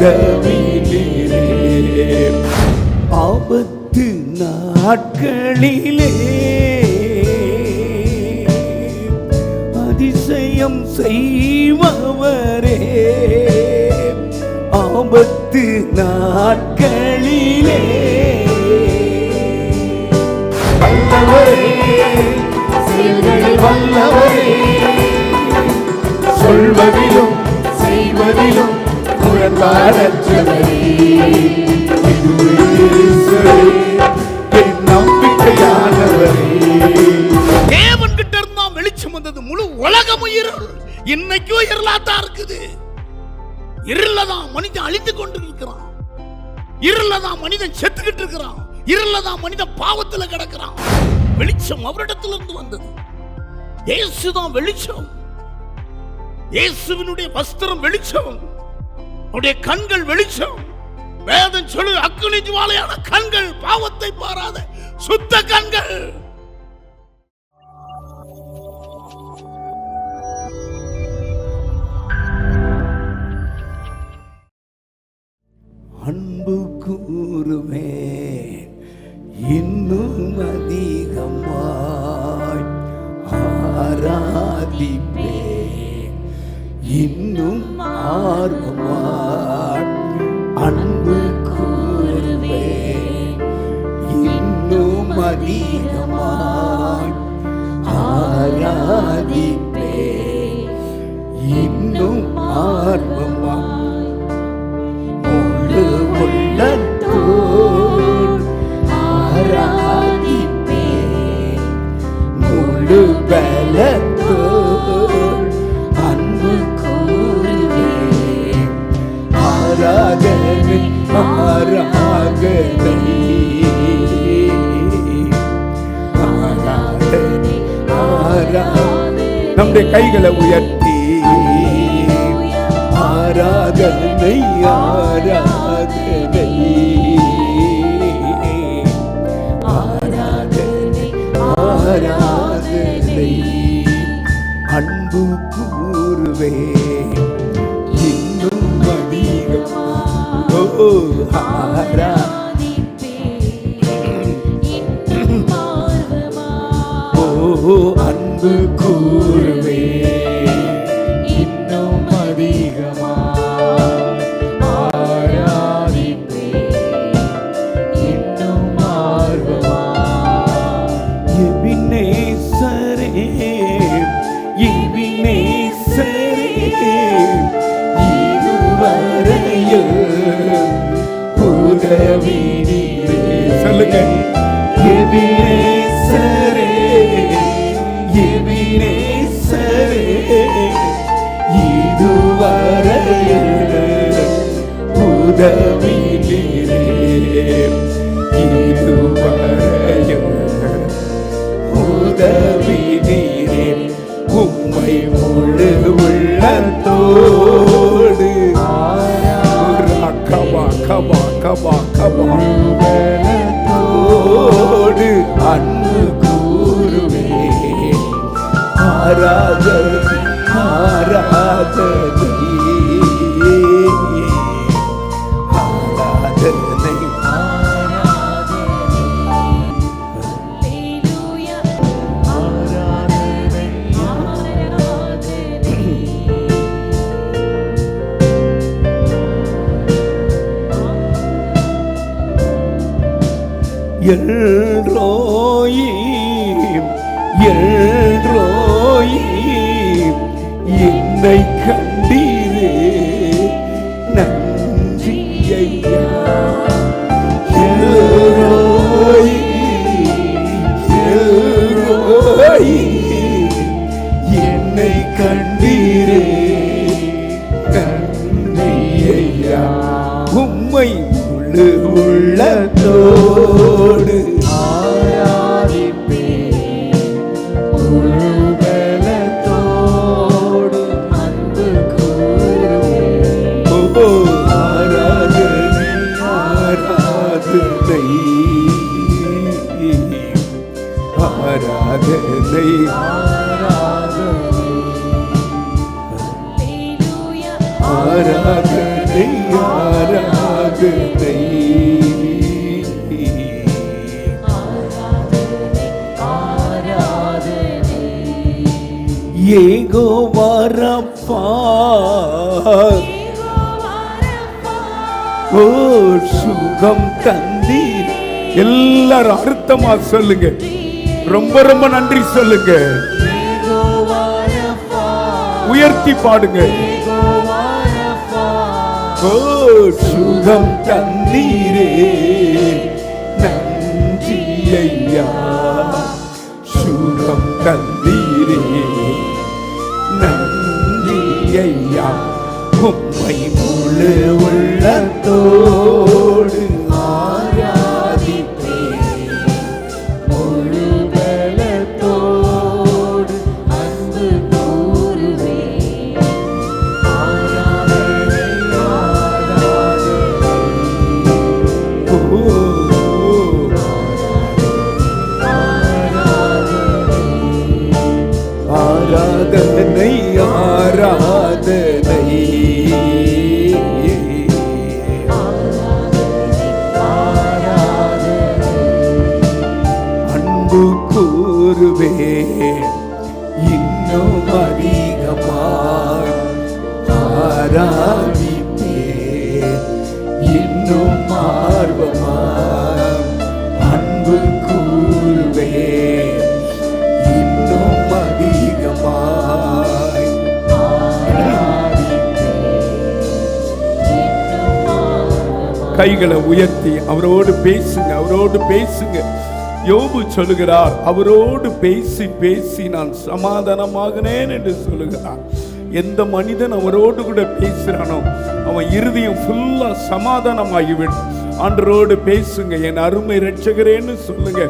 உதவி நீரே. ஆபத்து நாட்களிலே அதிசயம் செய்பவரே, ஆபத்து நாட்களிலே வல்லவரே, செயல்களில் வல்லவரே, சொல்வதிலும் செய்வதிலும் முரண்பாடற்றவரே, என் நம்பிக்கையானவரே. தேவன் கிட்ட இருந்தா வெளிச்சம் வந்தது. முழு உலகமும் இருள். இன்னைக்கும் இருளாத்தான் இருக்குது. இருளதான் மனிதன் அழிந்து கொண்டு இருக்கிறான். இருளதான் மனிதன் செத்துக்கிட்டு இருக்கிறான். இருளதான் மனிதன் பாவத்துல கிடக்கிறான். வெளிச்சம் அவரிடத்திலிருந்து வந்தது. இயேசுதான் வெளிச்சம். இயேசுவினுடைய வஸ்திரம் வெளிச்சம். அவருடைய கண்கள் வெளிச்சம். வேதம் சொல்லு, அக்கினி ஜுவாலையான கண்கள், பாவத்தை பாராத சுத்த கண்கள். அன்பு கூறுவேன் இன்னும் அதிகமாய், ஆராதிப்பேன் இன்னும் ஆர்வமாய். அன்பு கூறுவேன் இன்னும் அதிகமாய், ஆராதிப்பேன் இன்னும் ஆர்வமாய். முழு உள்ளத்தோடு ஆராதிப்பேன், முழு பலத்தோடு அன்பு கூறுவேன். ஆராதனை ஆராதனை ஆராதனை ஆராதனை. நம்முடைய கைகளை உயர்த்தி ஆராதனை ஆராதனை ஆராதனை ஆராதனை. அன்பு கூறுவேன் இன்னும் அதிகமாக, அன்பு கூறுவேன் இன்னும் அதிகமாய், ஆராதிப்பேன் இன்னும் ஆர்வமாய். எபினேசரே, எபினேசரே, இதுவரையில் உதவி நீரே. சொல்லுங்க, எபினேசரே, எபினேசரே, இதுவரையில் உதவி நீரே. இதுவரையில் உதவி நீரே. உம்மை முழு உள்ளத்தோடு கபா கபா கபா கபா தோடு அன்பு கூறுவேன். ஆராதனை ஆராதனை ஆராதனை எல்ரோயி எல்ரோயி என்னை கண்டீரே நன்றி ஐயா. எல்ரோயி எல்ரோயி என்னை கண்டீரே நன்றி ஐயா. உம்மை முழு உள்ளத்தோடு ஆராதிப்பேன், முழு பலத்தோடு அன்பு கூறுவேன். ஆராதனை ஆராதனை ஆராதனை ஆராதனை ஆராதனை யெகோவா ரப்பா, ஓ சுகம் தந்தீர். எல்லாரும் அர்த்தமா சொல்லுங்க, ரொம்ப ரொம்ப நன்றி சொல்லுங்க, உயர்த்தி பாடுங்க. ஓ சுகம் தந்தீரே நன்றி ஐயா, சுகம் தந்தீரே நன்றி ஐயா. உம்மை முழு உள்ளத்தோடு ஆராதிப்பேன், முழு பலத்தோடு அன்பு கூறுவேன். ஆராதனை ஆராதனை ஆராதனை அன்பு கூறுவேன், இன்னும் அதிகமாய் ஆராதிப்பேன், இன்னும் ஆர்வமாய் அன்பு கூறுவேன், இன்னும் அதிகமாய். கைகளை உயர்த்தி அவரோடு பேசுங்க, அவரோடு பேசுங்க. யோபு சொல்லுகிறார், அவரோடு பேசி பேசி நான் சமாதானமாகினேன் என்று சொல்லுகிறார். எந்த மனிதன் அவரோடு கூட பேசுறானோ அவன் இருதயம் ஃபுல்லா சமாதானமாகிவிடும். ஆண்டவரோடு பேசுங்க, என் அருமை இரட்சகரேன்னு சொல்லுங்க,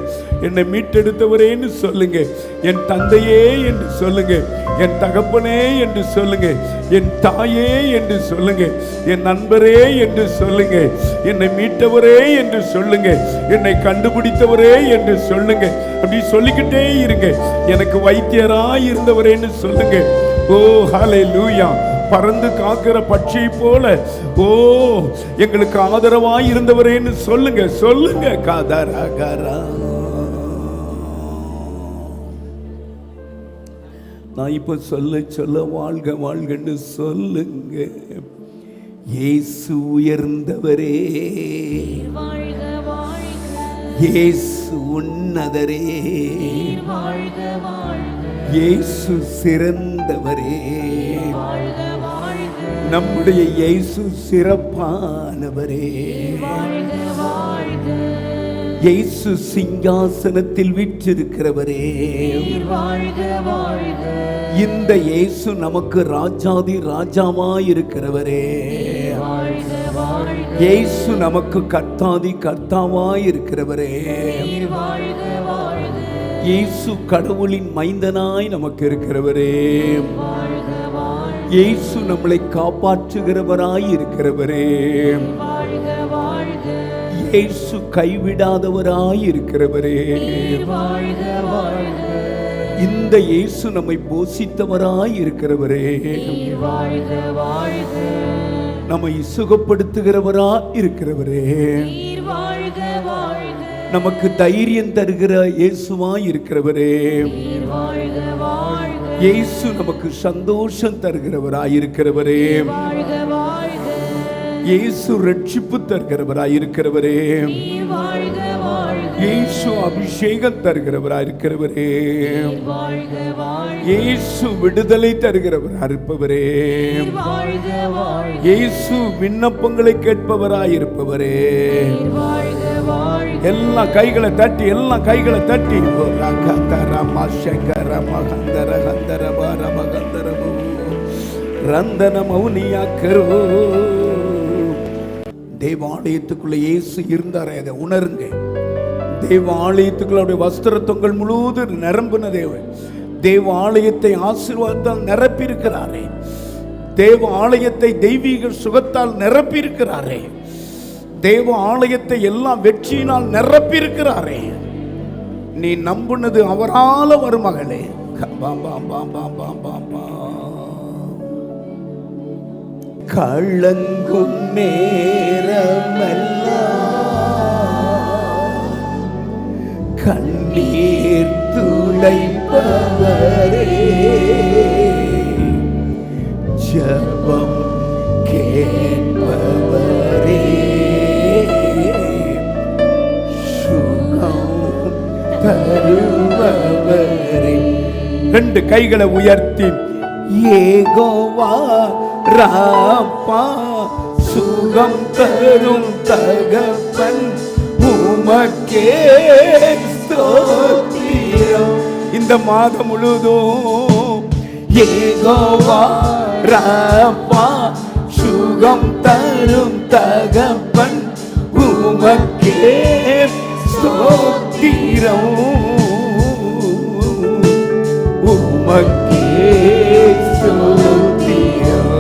என்னை மீட்டெடுத்தவரேன்னு சொல்லுங்க, என் தந்தையே என்று சொல்லுங்க, என் தகப்பனே என்று சொல்லுங்க, என் தாயே என்று சொல்லுங்க, என் நண்பரே என்று சொல்லுங்க, என்னை மீட்டவரே என்று சொல்லுங்க, என்னை கண்டுபிடித்தவரே என்று சொல்லுங்க. அப்படி சொல்லிக்கிட்டே இருங்க. எனக்கு வைத்தியராய் இருந்தவரேன்னு சொல்லுங்க. ஓ ஹல்லேலூயா. பறந்து காக்கிற பட்சியை போல ஓ எங்களுக்கு ஆதரவாய் இருந்தவரேன்னு சொல்லுங்க, சொல்லுங்க. காதரகரா. நான் இப்ப சொல்ல சொல்ல வாழ்க வாழ்கன்னு சொல்லுங்க. இயேசு உயர்ந்தவரே, இயேசு உன்னதரே, இயேசு சிறந்தவரே, நம்முடைய இயேசு சிறப்பானவரே. இயேசு சிங்காசனத்தில் வீற்றிருக்கிறவரே. இந்த இயேசு நமக்கு ராஜாதி ராஜாவாய் இருக்கிறவரே. இயேசு நமக்கு கர்த்தாதி கர்த்தாவாய் இருக்கிறவரே. இயேசு கடவுளின் மைந்தனாய் நமக்கு இருக்கிறவரே. இயேசு நம்மளை காப்பாற்றுகிறவராய் இருக்கிறவரே. இயேசு கைவிடாதவராய் இருக்கிறவரே. இந்த இயேசு நம்மை போஷித்தவராய் இருக்கிறவரே. நம்மை சுகப்படுத்துகிறவராய் இருக்கிறவரே. நமக்கு தைரியம் தருகிற இயேசுவாய் இருக்கிறவரே. இயேசு நமக்கு சந்தோஷம் தருகிறவராய் இருக்கிறவரே. இயேசு ரட்சிப்பு தருகிறவராய் இருக்கிறவரே. இயேசு அபிஷேகம் தருகிறவராய் இருக்கிறவரே. இயேசு விடுதலை தருகிறவராய் இருப்பவரே. இயேசு விண்ணப்பங்களை கேட்பவராய் இருப்பவரே. எல்லா கைகளை தட்டி, எல்லா கைகளை தட்டி ரந்தன மௌனியா கரோ. தேவாலயத்துக்குள்ள இயேசு இருந்தாரே, அதை உணருங்க. தேவாலயத்துக்குள்ள வஸ்திர தொங்கல் முழுவதும் நிரம்பின தேவன் தேவாலயத்தை ஆசீர்வாதத்தால் நிரப்பி இருக்கிறாரே. தேவ ஆலயத்தை தெய்வீக சுகத்தால் நிரப்பி இருக்கிறாரே. தேவ ஆலயத்தை எல்லாம் வெற்றியினால் நிரப்பி இருக்கிறாரே. நீ நம்புனது அவரால வரும் மகளே. கலங்கும் நேரமெல்லாம் கண்ணீர் துளைப்பவரே, ஜெபம் கேட்பவரே, சுகம் தருபவரே. ரெண்டு கைகளை உயர்த்தி யெகோவா ராப்பா, சுகம் தரும் தகப்பன், உமக்கே ஸ்தோத்திரம். இந்த மாதம் முழுவதும் யெகோவா ராப்பா, சுகம் தரும் தகப்பன், உமக்கே ஸ்தோத்திரம், உமக்கே ஸ்தோத்திரம்.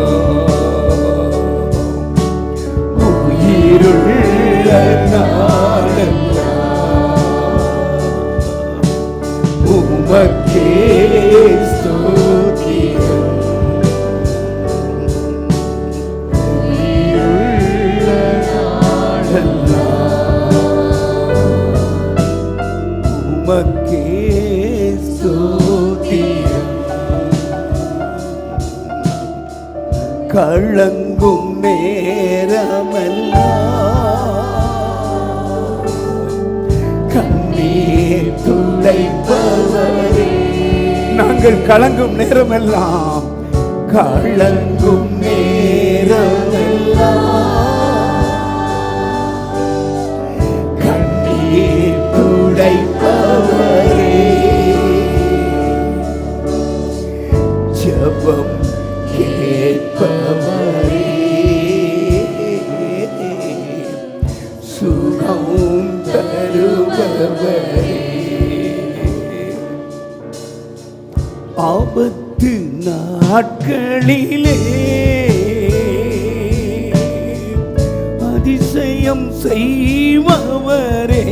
உயிருள்ள நாளெல்லாம் உமக்கே ஸ்தோத்திரம். உயிருள்ள நாளெல்லாம் உமக்கே ஸ்தோத்திரம். கலங்கும் நேரமெல்லாம் கண்ணீர் துளைப்பவரே, நாங்கள் கலங்கும் நேரமெல்லாம், கலங்கும் நேரமெல்லாம் கண்ணீர் துளைப்பவரே, ஜெபம் கேட்பவரே, சுகம் தருபவரே. ஆபத்து நாட்களிலே அதிசயம் செய்பவரே,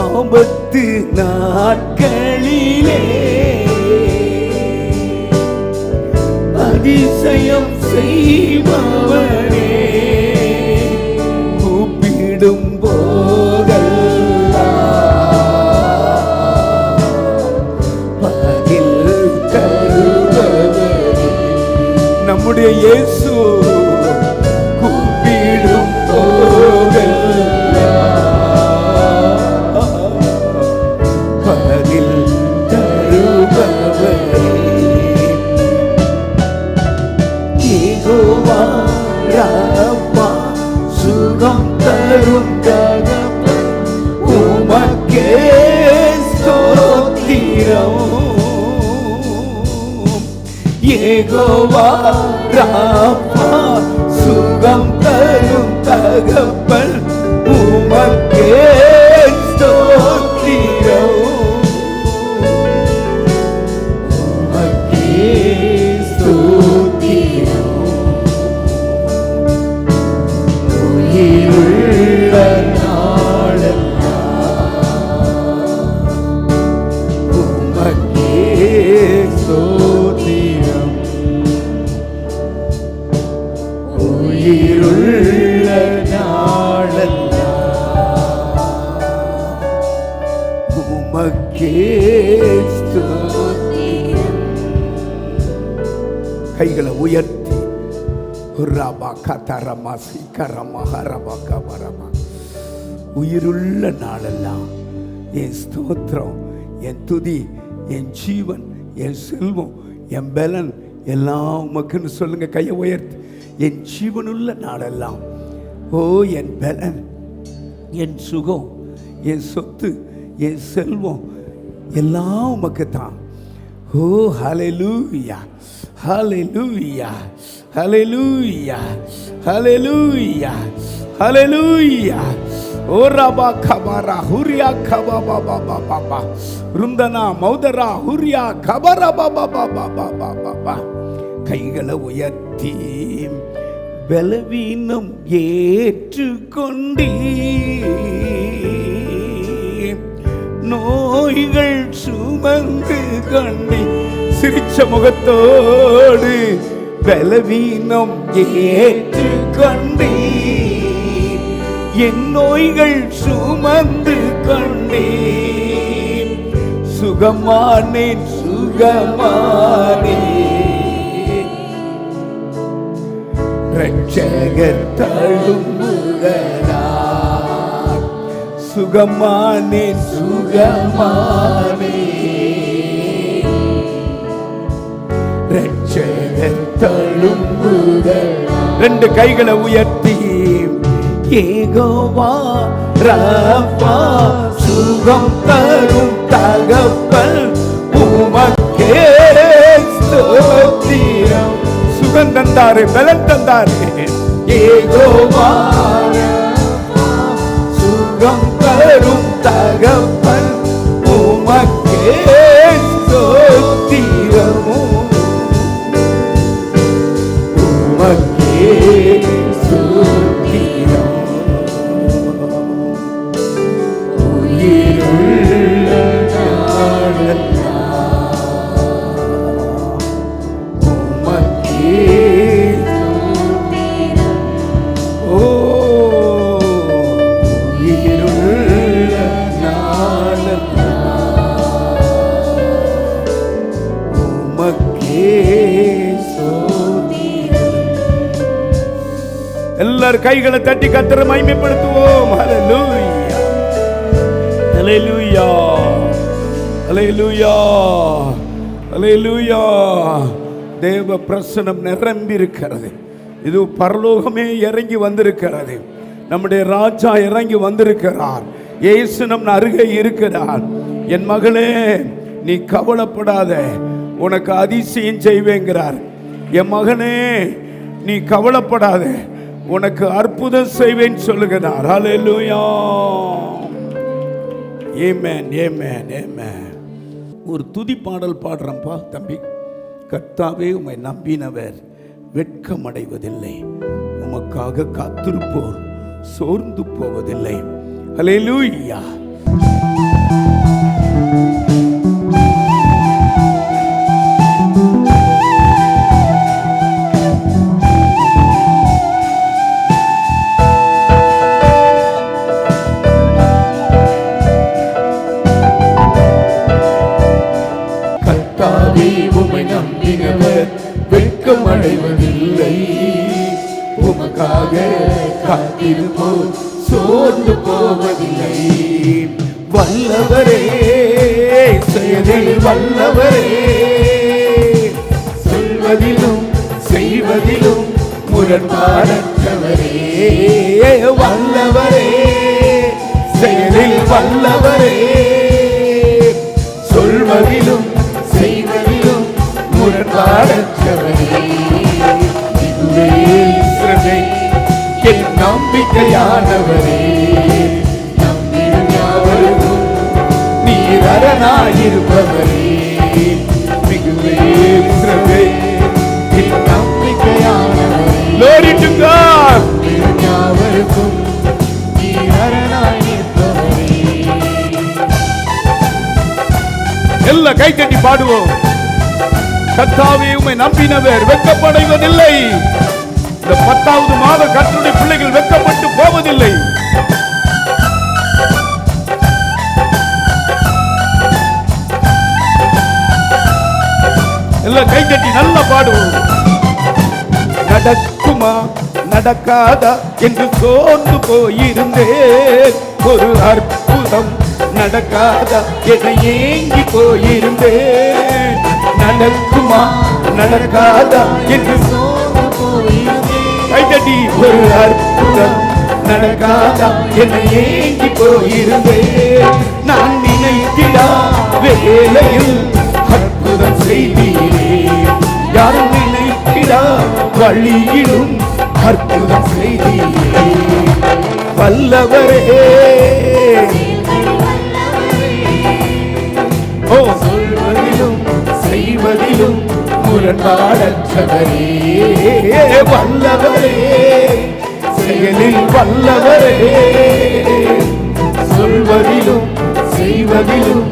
ஆபத்து நாட்களிலே அதிசயம் செய்பவரே, கூப்பிடும் போதெல்லாம் பதில் தருபவரே. நம்முடைய இயேசு கூப்பிடும் போதெல்லாம் பதில் தருபவரே. யெகோவா ராப்பா, சுகம் தரும் தகப்பன், உமக்கே ஸ்தோத்திரம். யெகோவா ராப்பா, சுகம் தரும் தகப்பன், உமக்கே ஸ்தோத்திரம், உமக்கே ஸ்தோத்திரம். உயிருள்ள நாளெல்லாம் உமக்கே ஸ்தோத்திரம், உயிருள்ள நாளெல்லாம் உமக்கே ஸ்தோத்திரம். கைகளை உயர்த்தி உயிருள்ள நாளெல்லாம் என் ஸ்தோத்திரம், என் துதி, என் ஜீவன், என் செல்வம், என் பலன் எல்லாம் உமக்குன்னு சொல்லுங்க. கையை உயர்த்தி என் ஜீவனுள்ள நாளெல்லாம், ஓ என் பலன், என் சுகம், என் சொத்து, என் செல்வம் எல்லாம் உமக்கு தான். ஓ ஹல்லேலூயா, ஹல்லேலூயா, ஹல்லேலூயா, ஹல்லேலூயா, ஹல்லேலூயா. ஓ ரபா கபரா ஹுரியா கபா பாபா ருந்தனா மௌதரா ஹுரியா கபரா பாபா. கைகளை உயர்த்தி பலவீனம் ஏற்றுக்கொண்டீ, நோய்கள் சுமந்து கொண்டீ. சிரிச்ச முகத்தோடு பலவீனம் ஏற்றுக்கொண்டீ, என் நோய்கள் சுமந்து கொண்டீ. சுகமானேன் சுகமானே ரட்சகர் தழும்புகளால் சுகமானேன் சுகமானே ரட்சகர் தழும்புகள். ரெண்டு கைகளை உயர்த்தி யெகோவா ரப்பா சுகம் தரும் தகப்பன் உமக்கே ஸ்தோத்திரம். சுகம் தந்தாரே, பலன் தந்தாரே. யெகோவா சுகம் தரும் தகப்பன் உமக்கே ஸ்தோத்திரம். உமக்கே ஸ்தோத்திரம். உயிருள்ள நாளெல்லாம் உமக்கே ஸ்தோத்திரம். ஓ உயிருள்ள நாளெல்லாம் உமக்கே ஸ்தோத்திரம். எல்லாரும் கைகளை தட்டி கர்த்தரை மகிமைப்படுத்துவோம். ஹல்லேலூயா, ஹல்லேலூயா, ஹல்லேலூயா, ஹல்லேலூயா. தேவ பிரசன்னம் நிரம்பி இருக்கிறது. இது பரலோகமே இறங்கி வந்திருக்கிறது. நம்முடைய ராஜா இறங்கி வந்திருக்கிறார். இயேசு நம் அருகே இருக்கிறார். என் மகளே, நீ கவலைப்படாத, உனக்கு அதிசயம் செய்வேங்கிறார். என் மகனே, நீ கவலைப்படாத, உனக்கு அற்புதம் செய்வேன் சொல்லுகிறார். ஹல்லேலூயா, ஆமென், ஆமென், ஆமென். ஒரு துதி பாடல் பாடுறப்பா தம்பி. கர்த்தாவே, உம்மை நம்பினவர் வெட்கமடைவதில்லை, உமக்காக காத்திருப்போர் சோர்ந்து போவதில்லை. ஹல்லேலூயா. உம்மை நம்பினவர் வெட்கமடைவதில்லை, உமக்காக காத்திருப்போர் சோர்ந்து போவதில்லை. வல்லவரே, செயலில் வல்லவரே, சொல்வதிலும் செய்வதிலும் முரண்பாடற்றவரே. வல்லவரே, செயலில் வல்லவரே, சொல்வதிலும் செய்வதிலும் முரண்பாடற்றவரே. இதுவே இஸ்ரவேல் என் நம்பிக்கையானவரே, நம்பிடும் யாவருக்கும் நீர் அரணாயிருப்பவரே. மிகுவே இஸ்ரவேல் என் நம்பிக்கையானவரே. Glory to God. நம்பிடும் யாவருக்கும் நீர் அரணாயிருப்பவரே. எல்லாம் கை தட்டி பாடுவோம். கர்த்தாவே, உம்மை நம்பினவர் வெட்கமடைவதில்லை. இந்த 10வது மாதம் கர்த்தருடைய பிள்ளைகள் வெட்கப்பட்டு போவதில்லை. எல்லாம் கை தட்டி நல்லா பாடுவோம். நடக்குமா நடக்காதா என்று சோர்ந்து போயிருந்தேன், ஒரு அற்புதம் நடக்காதா என ஏங்கி போயிருந்தேன். நடக்குமா நடக்காதா என்று சோர்ந்து போயிருந்தேன். கைதட்டி ஒரு அற்புதம் நடக்காதா என ஏங்கி போயிருந்தேன். நான் நினைத்திடா வேளையில் அற்புதம் செய்தீரே, யாரும் நினைத்திடா வழியிலும் அற்புதம் செய்தீரே. வல்லவரே, ஓ சொல்வதிலும் செய்வதிலும் முரண்பாடற்றவரே. வல்லவரே, செயலில் வல்லவரே, சொல்வதிலும் செய்வதிலும்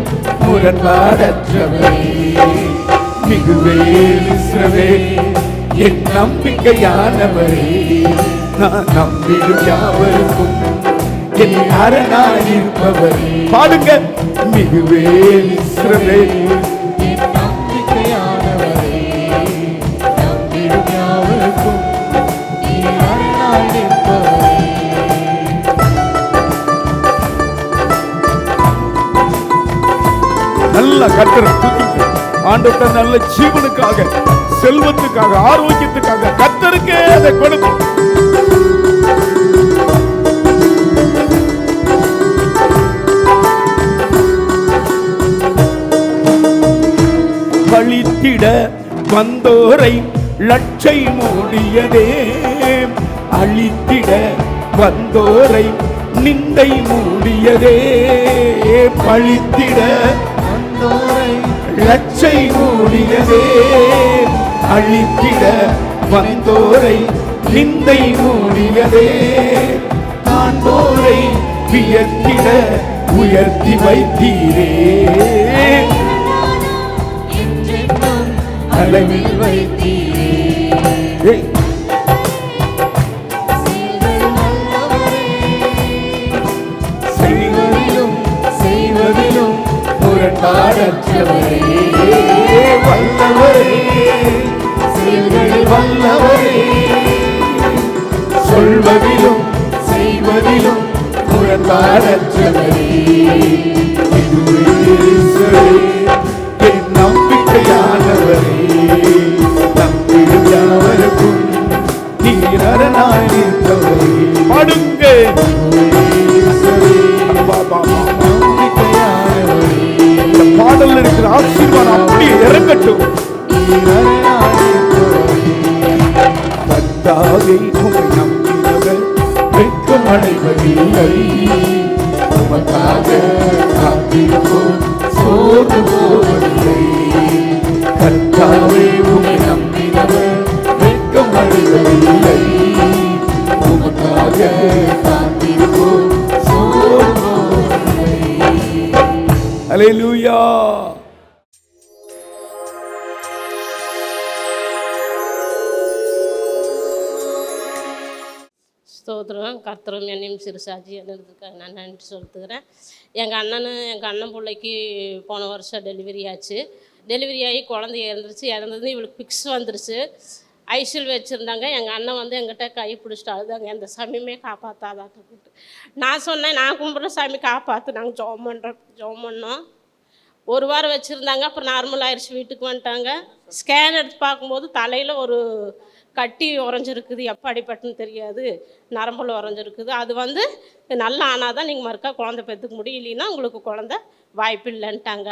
முரண்பாடற்றவரே. மிகுவேல் இஸ்ரவேல் என் நம்பிக்கையானவரே, நான் நம்பிடும் யாவருக்கும் என் அரணாயிருப்பவரே. பாடுங்க. மிகுவேல் இஸ்ரவேல் நல்ல கர்த்தரை துதிங்க. ஆண்டவர் நல்ல ஜீவனுக்காக, செல்வத்துக்காக, ஆரோக்கியத்துக்காக கர்த்தருக்கே அதை கொடுக்கும். பழித்திட வந்தோரை லட்சை மூடியதே, அழித்திட வந்தோரை நிந்தை மூடியதே. பழித்திட வந்தோரை லட்சை மூடியதே, அழித்திட வந்தோரை நிந்தை மூடியதே. காண்போரை வியத்திட உயர்த்தி வைத்தீரே, அளவில் வைத்தீரே. செய்வதிலும் செய்வதிலும் முரட்டாரற்றவரே, வல்லவரே, செயல்களில் வல்லவரே. சொல்வதிலும் செய்வதிலும் முரட்டாரற்றவரே. என் நம்பிக்கையானவரே, நம்பிடும் யாவருக்கும் நீர் அரணாய் நின்றவரே. பாடுங்க. இந்த பாடல்ல இருக்கிற ஆசீர்வாதம் அப்படி இறங்கட்டும். கர்த்தாவே உம்மை நம்பினவர் வெட்கம் அடைவதில்லை, உமக்காக காத்திருப்போம் சோர்ந்து போவதில்லை. கர்த்தாவே உம்மை நம்பினவர் வெட்கம் அடைவதில்லை, உமக்காக காத்திருப்போம் சோர்ந்து போவதில்லை. அல்லேலூயா. ஸ்தோத்திரம். கர்த்தரும் என்னையும் சிறுசாட்சி என்னதுக்காக நான் நன்றி சொல்லிட்டுக்கிறேன். எங்கள் அண்ணன் பிள்ளைக்கு போன வருஷம் டெலிவரி ஆச்சு. டெலிவரி ஆகி குழந்தை இறந்தது. இவளுக்கு பிக்ஸ் வந்துருச்சு. ஐசியூவில் வச்சுருந்தாங்க. எங்கள் அண்ணன் வந்து எங்கிட்ட கை பிடிச்சிட்டு அழுதாங்க, எந்த சாமியுமே காப்பாற்றாதாட்டு. நான் சொன்னேன், நான் கும்பிட்ற சாமி காப்பாற்று, நாங்கள் ஜெபம் பண்ணோம். ஒரு வாரம் வச்சுருந்தாங்க. அப்புறம் நார்மல் ஆயிடுச்சு, வீட்டுக்கு வந்துட்டாங்க. ஸ்கேன் எடுத்து பார்க்கும்போது தலையில் ஒரு கட்டி உறைஞ்சிருக்குது. எப்போ அடிப்பட்டுன்னு தெரியாது, நரம்பில் உறைஞ்சிருக்குது. அது வந்து நல்லா ஆனால் தான் நீங்கள் மறுக்கா குழந்தை பெற்றுக்க முடியும், இல்லைன்னா உங்களுக்கு குழந்தை வாய்ப்பு இல்லைன்ட்டாங்க.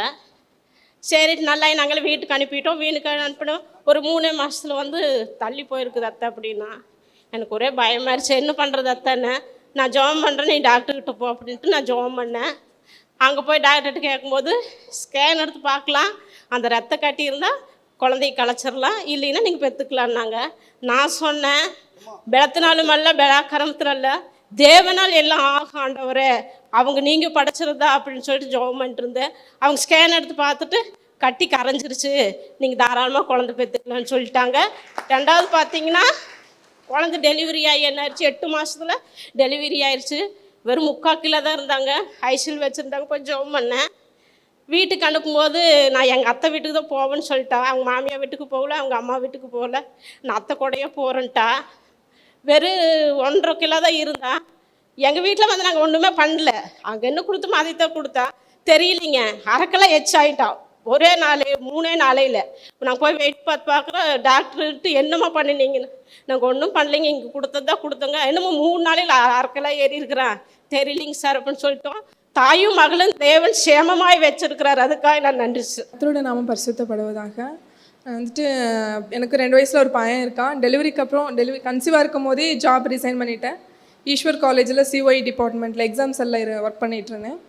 சரி நல்லா நாங்களே வீட்டுக்கு அனுப்பிட்டோம். வீட்டுக்கு அனுப்பினோம். ஒரு 3 மாதத்தில் வந்து தள்ளி போயிருக்குது அத்தை அப்படின்னா. எனக்கு ஒரே பயமாயிருச்சு, என்ன பண்ணுறது அத்தைன்னு. நான் ஜெபம் பண்ணுறேன், நீ டாக்டர்கிட்ட போ அப்படின்ட்டு நான் ஜெபம் பண்ணேன். அங்கே போய் டாக்டர்கிட்ட கேட்கும்போது ஸ்கேன் எடுத்து பார்க்கலாம், அந்த ரத்த கட்டி இருந்தால் குழந்தைய கலைச்சிடலாம், இல்லைன்னா நீங்கள் பெற்றுக்கலான்னாங்க. நான் சொன்னேன், பெலத்தினாலும் அல்ல பெலாக்கரமத்தினால அல்ல, தேவனால் எல்லாம் ஆண்டவரே, அவங்க நீங்கள் படைச்சிருந்தா அப்படின்னு சொல்லிட்டு ஜெபம் பண்ணிட்டு இருந்தேன். அவங்க ஸ்கேன் எடுத்து பார்த்துட்டு கட்டி கரைஞ்சிருச்சு, நீங்கள் தாராளமாக குழந்தை பெற்றுக்கலான்னு சொல்லிட்டாங்க. ரெண்டாவது பார்த்தீங்கன்னா குழந்தை டெலிவரி ஆகி என்ன ஆயிடுச்சு, 8 மாதத்தில் டெலிவரி ஆயிடுச்சு. வெறும் 3/4 கிலோ தான் இருந்தாங்க. ஐசியூவில் வச்சுருந்தாங்க. போய் ஜெபம் பண்ணேன். வீட்டுக்கு அனுப்பும்போது நான் எங்கள் அத்தை வீட்டுக்கு தான் போவேன்னு சொல்லிட்டேன். அவங்க மாமியார் வீட்டுக்கு போகல, அவங்க அம்மா வீட்டுக்கு போகல, நான் அத்தை கூடயே போகிறேன்ட்டா. வெறும் 1.5 கிலோ தான் இருந்தா. எங்கள் வீட்டில் வந்து நாங்கள் ஒன்றுமே பண்ணல. அங்கே என்ன கொடுத்தோமோ அதை தான் கொடுத்தா. தெரியலிங்க, 1/2 கிலோ எச்சாயிட்டான் ஒரே நாளே, 3 நாளையில். நான் போய் வெயிட் பார்க்குறேன். டாக்டர்கிட்ட என்னம்மா பண்ணினீங்கன்னு. நாங்கள் ஒன்றும் பண்ணலைங்க, இங்கே கொடுத்ததான் கொடுத்தோங்க. என்னமோ 3 நாளையில் 1/2 கிலோ ஏறி இருக்கிறேன். தெரியலிங்க சார் அப்படின்னு சொல்லிட்டோம். தாயும் மகளும் தேவன் சேமமாய் வச்சிருக்கிறார், அதுக்காக நான் நன்றி சார். கர்த்தரோட நாமம் பரிசுத்தப்படுவதாக. வந்துட்டு எனக்கு 2 வயசில் ஒரு பையன் இருக்கான். டெலிவரிக்கு அப்புறம் கன்சீவாக இருக்கும் போதே ஜாப் ரிசைன் பண்ணிட்டேன். ஈஸ்வர் காலேஜில் சிஒய் டிபார்ட்மெண்ட்டில் எக்ஸாம்ஸ் எல்லாம் ஒர்க் பண்ணிகிட்டு இருந்தேன்.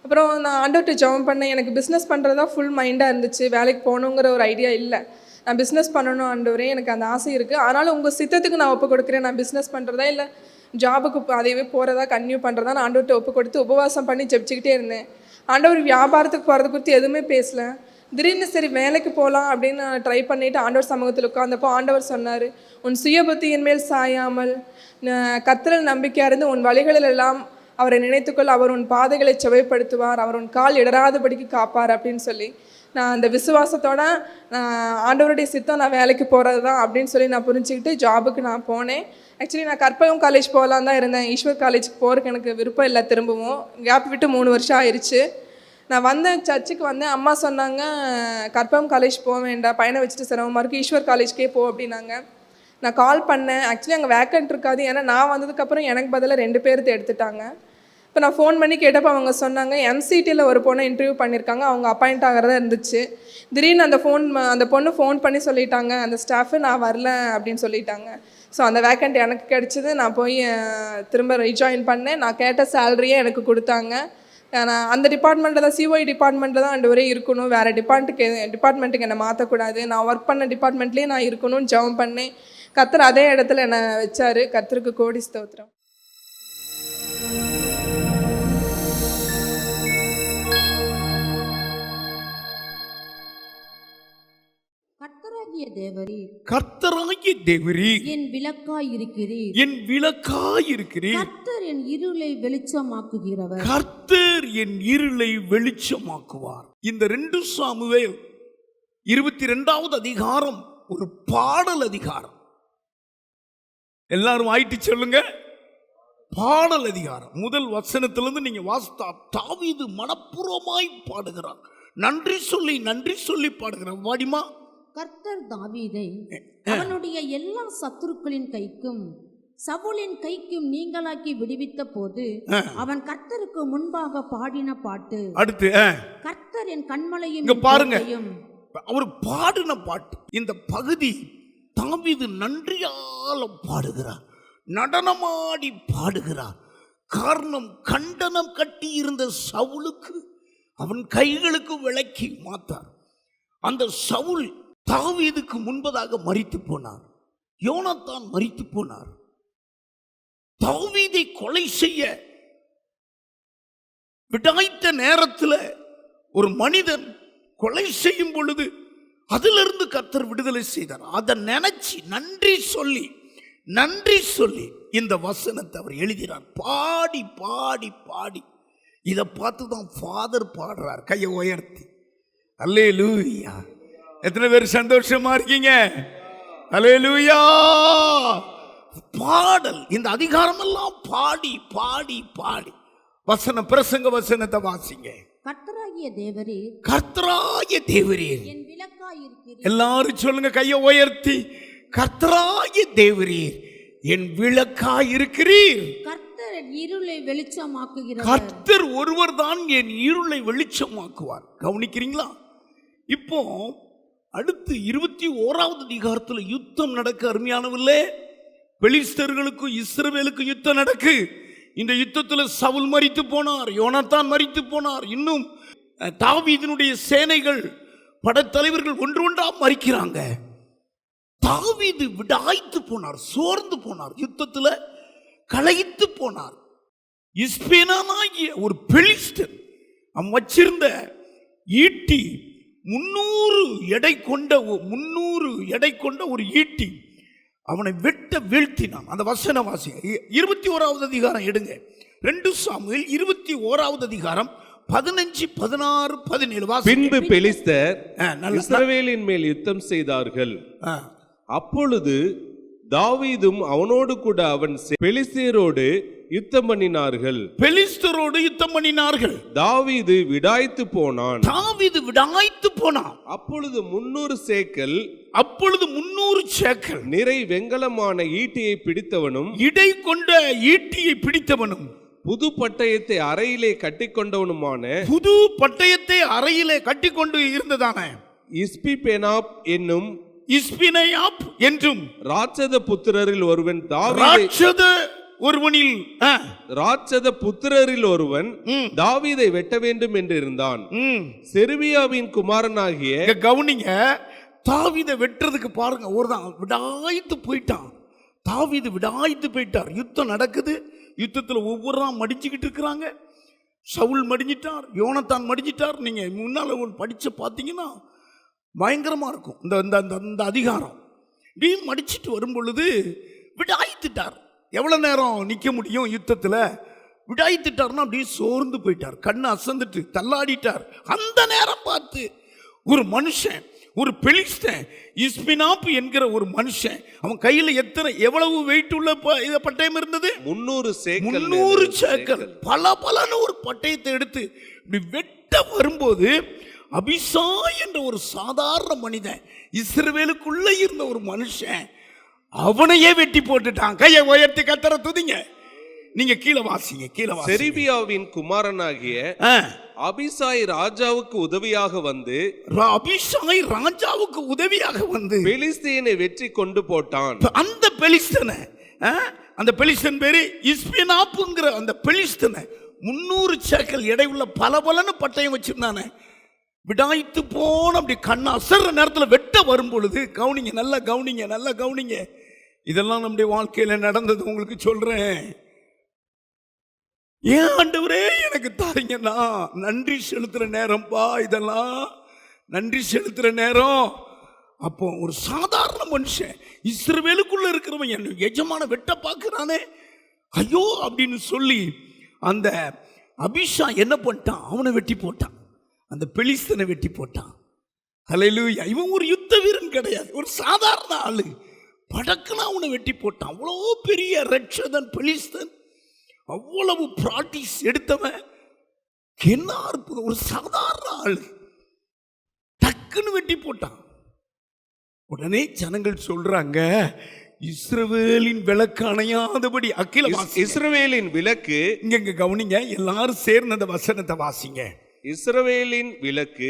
அப்புறம் நான் ஆண்டவர்கிட்ட ஜெபம் பண்ணேன். எனக்கு பிஸ்னஸ் பண்ணுறது தான் ஃபுல் மைண்டாக இருந்துச்சு, வேலைக்கு போகணுங்கிற ஒரு ஐடியா இல்லை. நான் பிஸ்னஸ் பண்ணணும் ஆண்டவரே, எனக்கு அந்த ஆசை இருக்குது. ஆனாலும் உங்கள் சித்தத்துக்கு நான் ஒப்பு கொடுக்குறேன். நான் பிஸ்னஸ் பண்ணுறதா இல்லை ஜாபுக்கு அதையவே போகிறதா கன்டினியூ பண்ணுறதா நான் ஆண்டவர்கிட்ட ஒப்பு கொடுத்து உபவாசம் பண்ணி ஜெபிச்சுக்கிட்டே இருந்தேன். ஆண்டவர் வியாபாரத்துக்கு போகிறது குறித்து எதுவுமே பேசலை. திடீர்னு சரி வேலைக்கு போகலாம் அப்படின்னு நான் ட்ரை பண்ணிவிட்டு ஆண்டவர் சமூகத்தில் உட்காந்தப்போ ஆண்டவர் சொன்னார், உன் சுய புத்தியின் மேல் சாயாமல் கர்த்தரில் நம்பிக்கையாக இருந்து உன் வழிகளில் எல்லாம் அவரை நினைத்துக்கொள், அவர் உன் பாதைகளை செவைப்படுத்துவார், அவர் உன் கால் இடராதபடிக்கு காப்பார் அப்படின்னு சொல்லி நான் அந்த விசுவாசத்தோட ஆண்டவருடைய சித்தம் நான் வேலைக்கு போகிறது தான் அப்படின்னு சொல்லி நான் புரிஞ்சுக்கிட்டு ஜாபுக்கு நான் போனேன். ஆக்சுவலி நான் கற்பகம் காலேஜ் போகலான் தான் இருந்தேன். ஈஸ்வர் காலேஜுக்கு போகிறதுக்கு எனக்கு விருப்பம் இல்லை. திரும்பவும் கேப் விட்டு 3 வருஷம் ஆயிடுச்சு. நான் வந்தேன், சர்ச்சுக்கு வந்தேன். அம்மா சொன்னாங்க கற்பகம் காலேஜ் போக வேண்டாம், பையனை வச்சுட்டு சிரமமாக இருக்குது, ஈஸ்வர் காலேஜ்க்கே போ அப்படின்னாங்க. நான் கால் பண்ணேன். ஆக்சுவலி அங்கே வேக்கண்ட் இருக்காது, ஏன்னா நான் வந்ததுக்கப்புறம் எனக்கு பதிலாக 2 பேர் எடுத்துட்டாங்க. இப்போ நான் ஃபோன் பண்ணி கேட்டப்போ அவங்க சொன்னாங்க MCTயில் ஒரு பொண்ணை இன்டர்வியூ பண்ணியிருக்காங்க, அவங்க அப்பாயிண்ட் ஆகிறதா இருந்துச்சு. திடீர்னு அந்த பொண்ணு ஃபோன் பண்ணி சொல்லிட்டாங்க, அந்த ஸ்டாஃபு நான் வரல அப்படின்னு சொல்லிட்டாங்க. ஸோ அந்த வேக்கண்ட் எனக்கு கிடச்சிது. நான் போய் திரும்ப ரீஜாயின் பண்ணேன். நான் கேட்ட சேலரியே எனக்கு கொடுத்தாங்க. நான் அந்த டிபார்ட்மெண்ட்டில் தான், COI டிபார்ட்மெண்ட்டில் தான் 2 வரை இருக்கணும், வேறு டிபார்ட்மெண்ட்டுக்கு என்னை மாற்றக்கூடாது, நான் ஒர்க் பண்ண டிபார்ட்மெண்ட்லேயே நான் இருக்கணும்னு ஜெபம் பண்ணேன். கர்த்தர் அதே இடத்துல என்னை வச்சார். கர்த்தருக்கு கோடி ஸ்தோத்திரம். கர்த்தராகிய தேவரீர், கர்த்தராகிய தேவரீர் என் விளக்காயிருக்கிறீர், என் விளக்காயிருக்கிறீர். கர்த்தர் என் இருளை வெளிச்சமாக்குகிறவர், கர்த்தர் என் இருளை வெளிச்சமாக்குவார். இந்த 2 சாமுவேல் 22வது அதிகாரம் ஒரு பாடல் அதிகாரம். எல்லாரும் ஆயிட்டு சொல்லுங்க, பாடல் அதிகாரம். முதல் வசனத்திலிருந்து நீங்க வாசித்தா தாவீது மனப்பூர்வமாய் பாடுகிறார், நன்றி சொல்லி பாடுகிறார். வாடிமா. கர்த்தர் தாவீதை அவனுடைய எல்லா சத்துருக்களின் கைக்கும் சவுலின் கைக்கும் நீங்களாக்கி விடுவித்த போது அவன் கர்த்தருக்கு முன்பாக பாடின பாட்டு. அடுத்து கர்த்தர் என் கண்மலையும். இங்க பாருங்க, அவர் பாடின பாட்டு. இந்த பகுதி தாவீது நன்றியால பாடுகிறார், நடனமாடி பாடுகிறார். காரணம், கண்டனம் கட்டி இருந்த சவுலுக்கு அவன் கைகளுக்கு விளக்கி மாத்தார். அந்த சவுல் தாவீதுக்கு முன்பதாக மரித்து போனார். யோனத்தான் மரித்து போனார். தாவீதை கொலை செய்ய விடாய்த்த நேரத்தில் ஒரு மனிதன் கொலை செய்யும் பொழுது அதிலிருந்து கர்த்தர் விடுதலை செய்தார். அதை நினைச்சு நன்றி சொல்லி இந்த வசனத்தை அவர் எழுதினார். பாடி பாடி பாடி இதை பார்த்து தான் ஃபாதர் பாடுறார், கையை உயர்த்தி. அல்லேலூயா. எத்தனை பேர் சந்தோஷமா இருக்கீங்க? அல்லேலூயா. பாடல், இந்த அதிகாரம் எல்லாம் பாடி பாடி பாடி பிரசங்க வசனத்தை வாசிங்க. கர்த்தராகிய தேவரீர், கர்த்தராகிய தேவரீர் என் விளக்காயிருக்கிறீர். எல்லாரும் சொல்லுங்க கையை உயர்த்தி, கர்த்தராகிய தேவரீர் என் விளக்காயிருக்கிறீர். கர்த்தர் என் இருளை வெளிச்சமாக்குகிறார். கர்த்தர் ஒருவர் தான் என் இருளை வெளிச்சமாக்குவார். கவனிக்கிறீங்களா? இப்போ அடுத்து 21வது அதிகாரத்தில் யுத்தம் நடக்க, அருமையானவில்லை, பெலிஸ்தர்களுக்கும் இஸ்ரவேலுக்கும் யுத்தம் நடக்கு. இந்த யுத்தத்தில் சவுல் மரித்து போனார், யோனத்தான் மரித்து போனார். இன்னும் தாவீதினுடைய சேனைகள், படைத்தலைவர்கள் ஒன்றா மரிக்கிறாங்க. தாவீது விடாய்த்து போனார், சோர்ந்து போனார், யுத்தத்தில் களைத்து போனார். இஸ்பேனாகிய ஒரு பெலிஸ்தன் அவன் வச்சிருந்த ஈட்டி 300 எடை கொண்ட ஒரு ஈட்டி அவனை வெட்ட வீழ்த்தினான். அந்த வசன வாசிங்க. 21வது அதிகாரம் எடுங்க. 2 சாமுவேல் 21வது அதிகாரம் 15, 16, 17 வாசிங்க. பின்பு பெலிஸ்தர் இஸ்ரவேலின் மேல் யுத்தம் செய்தார்கள். அப்பொழுது தாவீதும் அவனோடு கூட அவன் பெலிஸ்தரோடு யுத்தம் பண்ணினார்கள். தாவீது விடாய்த்து போனான். அப்பொழுது 300 சேக்கல் நிறை வெண்கலமான ஈட்டியை பிடித்தவனும் இடை கொண்ட ஈட்டியை பிடித்தவனும் புது பட்டயத்தை அறையிலே கட்டிக்கொண்டவனுமான பட்டயத்தை அறையிலே கட்டிக்கொண்டு இருந்ததான இஸ்பிபெனாப் என்னும் என்றும் ராட்சத புத்திரரில் ஒருவன் ராட்சத புத்திரரில் ஒருவன் தாவீதை வெட்ட வேண்டும் என்று இருந்தான். செருபியாவின் குமாரனாகிய, கவனிங்க, தாவீதை வெட்டுறதுக்கு பாருங்க, ஒருதான் விடாய்த்து போயிட்டான். தாவீது விடாய்த்து போயிட்டார். யுத்தம் நடக்குது. யுத்தத்தில் ஒவ்வொரு மடிச்சுக்கிட்டு இருக்கிறாங்க. சவுல் மடிஞ்சிட்டார், யோனத்தான் மடிஞ்சிட்டார். நீங்க முன்னால படிச்சு பார்த்தீங்கன்னா பயங்கரமா இருக்கும் இந்த அதிகாரம். இப்படி மடிச்சிட்டு வரும் பொழுது விடாய்த்துட்டார். எவ்வளவு நேரம் நிற்க முடியும் யுத்தத்தில்? விடாய்த்துட்டார்னா அப்படியே சோர்ந்து போயிட்டார், கண்ணு அசந்துட்டு தள்ளாடிட்டார். அந்த நேரம் பார்த்து ஒரு மனுஷன், ஒரு பெலிஸ்தன், இஸ்பினாப்பு என்கிற ஒரு மனுஷன், அவன் கையில எவ்வளவு வெயிட் உள்ள பட்டயம் இருந்தது? 300 சேக்கல். பலன்னு ஒரு பட்டயத்தை எடுத்து இப்படி வெட்ட வரும்போது அபிசாய் என்ற ஒரு சாதாரண மனிதன், இஸ்ரவேலுக்குள்ள இருந்த ஒரு மனுஷன், அவனையே வெட்டி போட்டுட்டான். கையை உயர்த்தி கர்த்தரை துதிங்க. நீங்க கீழே வாசிங்க, கீழே வாசிங்க. செருபியாவின் குமாரனாகிய அபிசாய் ராஜாவுக்கு உதவியாக வந்து பெலிஸ்தியனை வெற்றி கொண்டு போட்டான். அந்த பெலிஸ்தனை, அந்த பெலிஸ்தன் பேரு இஸ்பினாப்புங்கிற அந்த பெலிஸ்தனை 300 சேக்கல் எடையுள்ள பலன்னு பட்டயம் வச்சிருந்தானே, விடாய்த்து போன அப்படி கண்ணு அசர்ற நேரத்தில் வெட்ட வரும் பொழுது, கவனிங்க, நல்லா கவனிங்க, நல்லா கவனிங்க. இதெல்லாம் நம்முடைய வாழ்க்கையில நடந்தது, உங்களுக்கு சொல்றேன். ஏன் ஆண்டவரே எனக்கு தாரீங்கன்னா, நன்றி செலுத்துற நேரம்பா, இதெல்லாம் நன்றி செலுத்துற நேரம். அப்போ ஒரு சாதாரண மனுஷன், இஸ்ரவேலுக்குள்ள இருக்கிறவன் என் எஜமான வெட்ட பார்க்கிறானே, ஐயோ அப்படின்னு சொல்லி அந்த அபிஷா என்ன பண்ணிட்டான்? அவனை வெட்டி போட்டான், அந்த பெலிஸ்தனை வெட்டி போட்டான். ஹல்லேலூயா. இவன் ஒரு யுத்த வீரன் கிடையாது, ஒரு சாதாரண ஆளு. படக்குனா அவனை வெட்டி போட்டான். அவ்வளோ பெரிய ரட்சதன் பெலிஸ்தன், அவ்வளவு பிராக்டிஸ் எடுத்தவன், என்ன அற்புதம், ஒரு சாதாரண ஆளு டக்குன்னு வெட்டி போட்டான். உடனே ஜனங்கள் சொல்றாங்க, இஸ்ரவேலின் விளக்கு அணையாதபடி. இஸ்ரவேலின் விளக்கு, இங்க கவனிங்க, எல்லாரும் சேர்ந்து அந்த வசனத்தை வாசிங்க. இஸ்ரவேலின் விளக்கு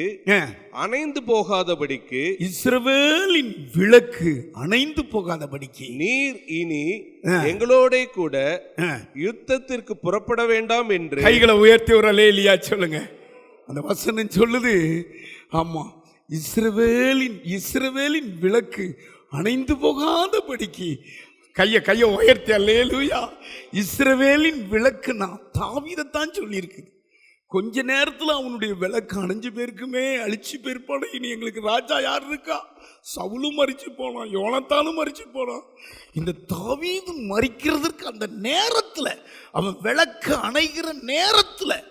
அணைந்து போகாதபடிக்கு, இஸ்ரவேலின் விளக்கு அணைந்து போகாதபடிக்கு நீர் இனி எங்களோட கூட யுத்தத்திற்கு புறப்பட வேண்டாம் என்று. கைகளை உயர்த்தி ஒரு அல்லேலூயா சொல்லுங்க. அந்த வசனம் சொல்லுது, ஆமா, இஸ்ரவேலின் விளக்கு அணைந்து போகாதபடிக்கு. கையை உயர்த்தி அல்லேலூயா. இஸ்ரவேலின் விளக்கு நான் தாவீதைத்தான் சொல்லியிருக்குது. கொஞ்ச நேரத்தில் அவனுடைய விளக்கு அணைஞ்சு பேருக்குமே, அழிச்சு போயிருப்பான. இனி எங்களுக்கு ராஜா யார் இருக்கா? சவுலும் மறிச்சு போனான், யோனத்தானும் மறிச்சு போனான். இந்த தாவீது மறிக்கிறதுக்கு அந்த நேரத்தில், அவன் விளக்கு அணைகிற நேரத்தில்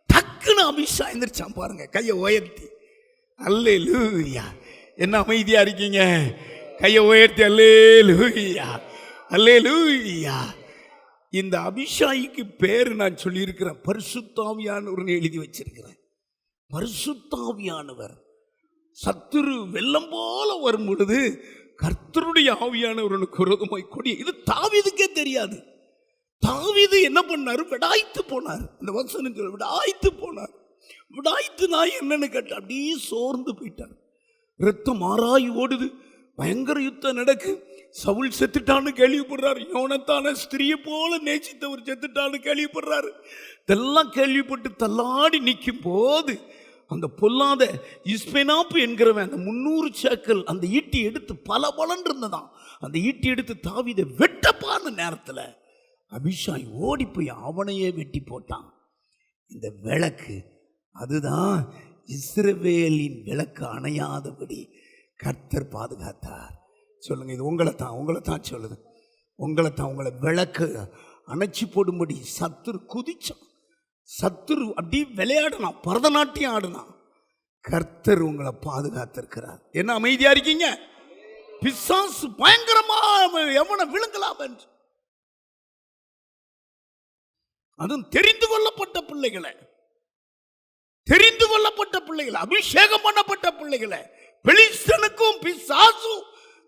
டக்குன்னு அபிஷா எந்திரிச்சான் பாருங்க. கையை உயர்த்தி அல்லேலூயா. என்ன அமைதியா இருக்கீங்க? கையை உயர்த்தி அல்லேலூயா, அல்லேலூயா. இந்த அபிஷாயிக்கு பேரு நான் சொல்லியிருக்கிறேன், பரிசுத்தாவியானவர் எழுதி வச்சிருக்கிறேன். பரிசுத்தாவியானவர் சத்துரு வெள்ளம் போல வரும் பொழுது கர்த்தருடைய ஆவியானவருக்கு விரோதமாய் கொடி. இது தாவீதுக்கே தெரியாது. தாவீது என்ன பண்ணாரு? விடாய்த்து போனார். இந்த வசனம் சொல்ல, விடாய்த்து போனார். விடாய்த்து நான் என்னன்னு கேட்ட, அப்படியே சோர்ந்து போயிட்டார். ரத்தம் மாறாய் ஓடுது, பயங்கர யுத்தம் நடக்கு. சவுல் செத்துட்டான்னு கேள்விப்படுறாரு, யோனத்தான ஸ்திரியை போல நேசித்தவர் செத்துட்டான்னு கேள்விப்படுறாரு. இதெல்லாம் கேள்விப்பட்டு தள்ளாடி நிற்கும் போது அந்த பொல்லாத இஸ்பினாப்பு என்கிறவன் அந்த 300 சேக்கல் அந்த ஈட்டி எடுத்து பலன்னு இருந்ததான். அந்த ஈட்டி எடுத்து தாவீதை வெட்டப்பான நேரத்தில் அபிஷாய் ஓடி போய் அவனையே வெட்டி போட்டான். இந்த விளக்கு, அதுதான் இஸ்ரவேலின் விளக்கு அணையாதபடி கர்த்தர் பாதுகாத்தார். சொல்லுங்க, இது உங்களை தான் சொல்லுது. உங்களை விளக்கு அணைச்சி போடும்படி சத்துரு குதிச்சான். சத்துரு அப்படி விளையாடினான், பரதநாட்டியம் ஆடினான். கர்த்தர் உங்களை பாதுகாத்திருக்கிறார். என்ன அமைதியா இருக்கீங்க? பிசாசு பயங்கரமா எவனை விழுங்கலாம் என்று, அதுவும் தெரிந்து கொள்ளப்பட்ட பிள்ளைகளை, அபிஷேகம் பண்ணப்பட்ட பிள்ளைகளை. பெலிஸ்தனுக்கும் பிசாசும்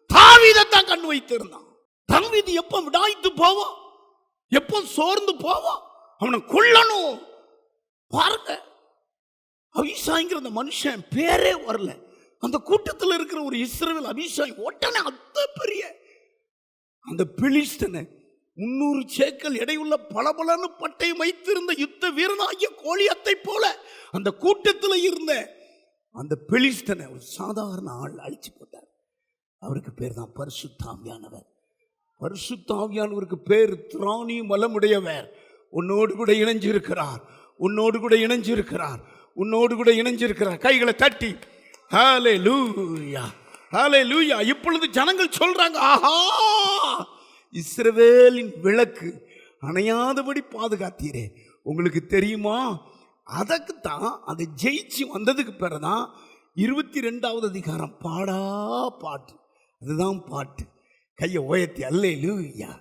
தாவீதைத்தான் கண் வைத்திருந்தான். தாவீது எப்ப விடாய்த்து போவான், எப்ப சோர்ந்து போவான், அவனை கொல்லணும். பாருங்க, அபிஷாய்ங்கிற அந்த மனுஷன் பேரே வரல. அந்த கூட்டத்தில் இருக்கிற ஒரு இஸ்ரவேல் அபிஷாய் உடனே அத்த பெரிய அந்த பெலிஸ்தனை 300 சேக்கல் எடையுள்ள பலன்னு பட்டயம் வைத்திருந்த யுத்த வீரனாகிய கோலியத்தை போல அந்த கூட்டத்தில் இருந்த அந்த பெலிஸ்தனை ஒரு சாதாரண ஆள் அழிச்சு போட்டார். அவருக்கு பேர் தான் பரிசுத்தாவியானவர். பரிசுத்தாவியானவருக்கு பேர் திராணியும் வல்லமுடையவர். உன்னோடு கூட இணைஞ்சிருக்கிறார், உன்னோடு கூட இணைஞ்சிருக்கிறார். கைகளை தட்டி ஹல்லேலூயா, ஹல்லேலூயா. இப்பொழுது ஜனங்கள் சொல்றாங்க, ஆஹா, இஸ்ரவேலின் விளக்கு அணையாதபடி பாதுகாத்தீரே, உங்களுக்கு தெரியுமா? அதற்கு தான் அதை ஜெயிச்சு வந்ததுக்கு பிறகுதான் 22வது அதிகாரம் பாடா பாட்டு. அதுதான் பாட்டு. கையை உயர்த்தி அல்லேலூயா.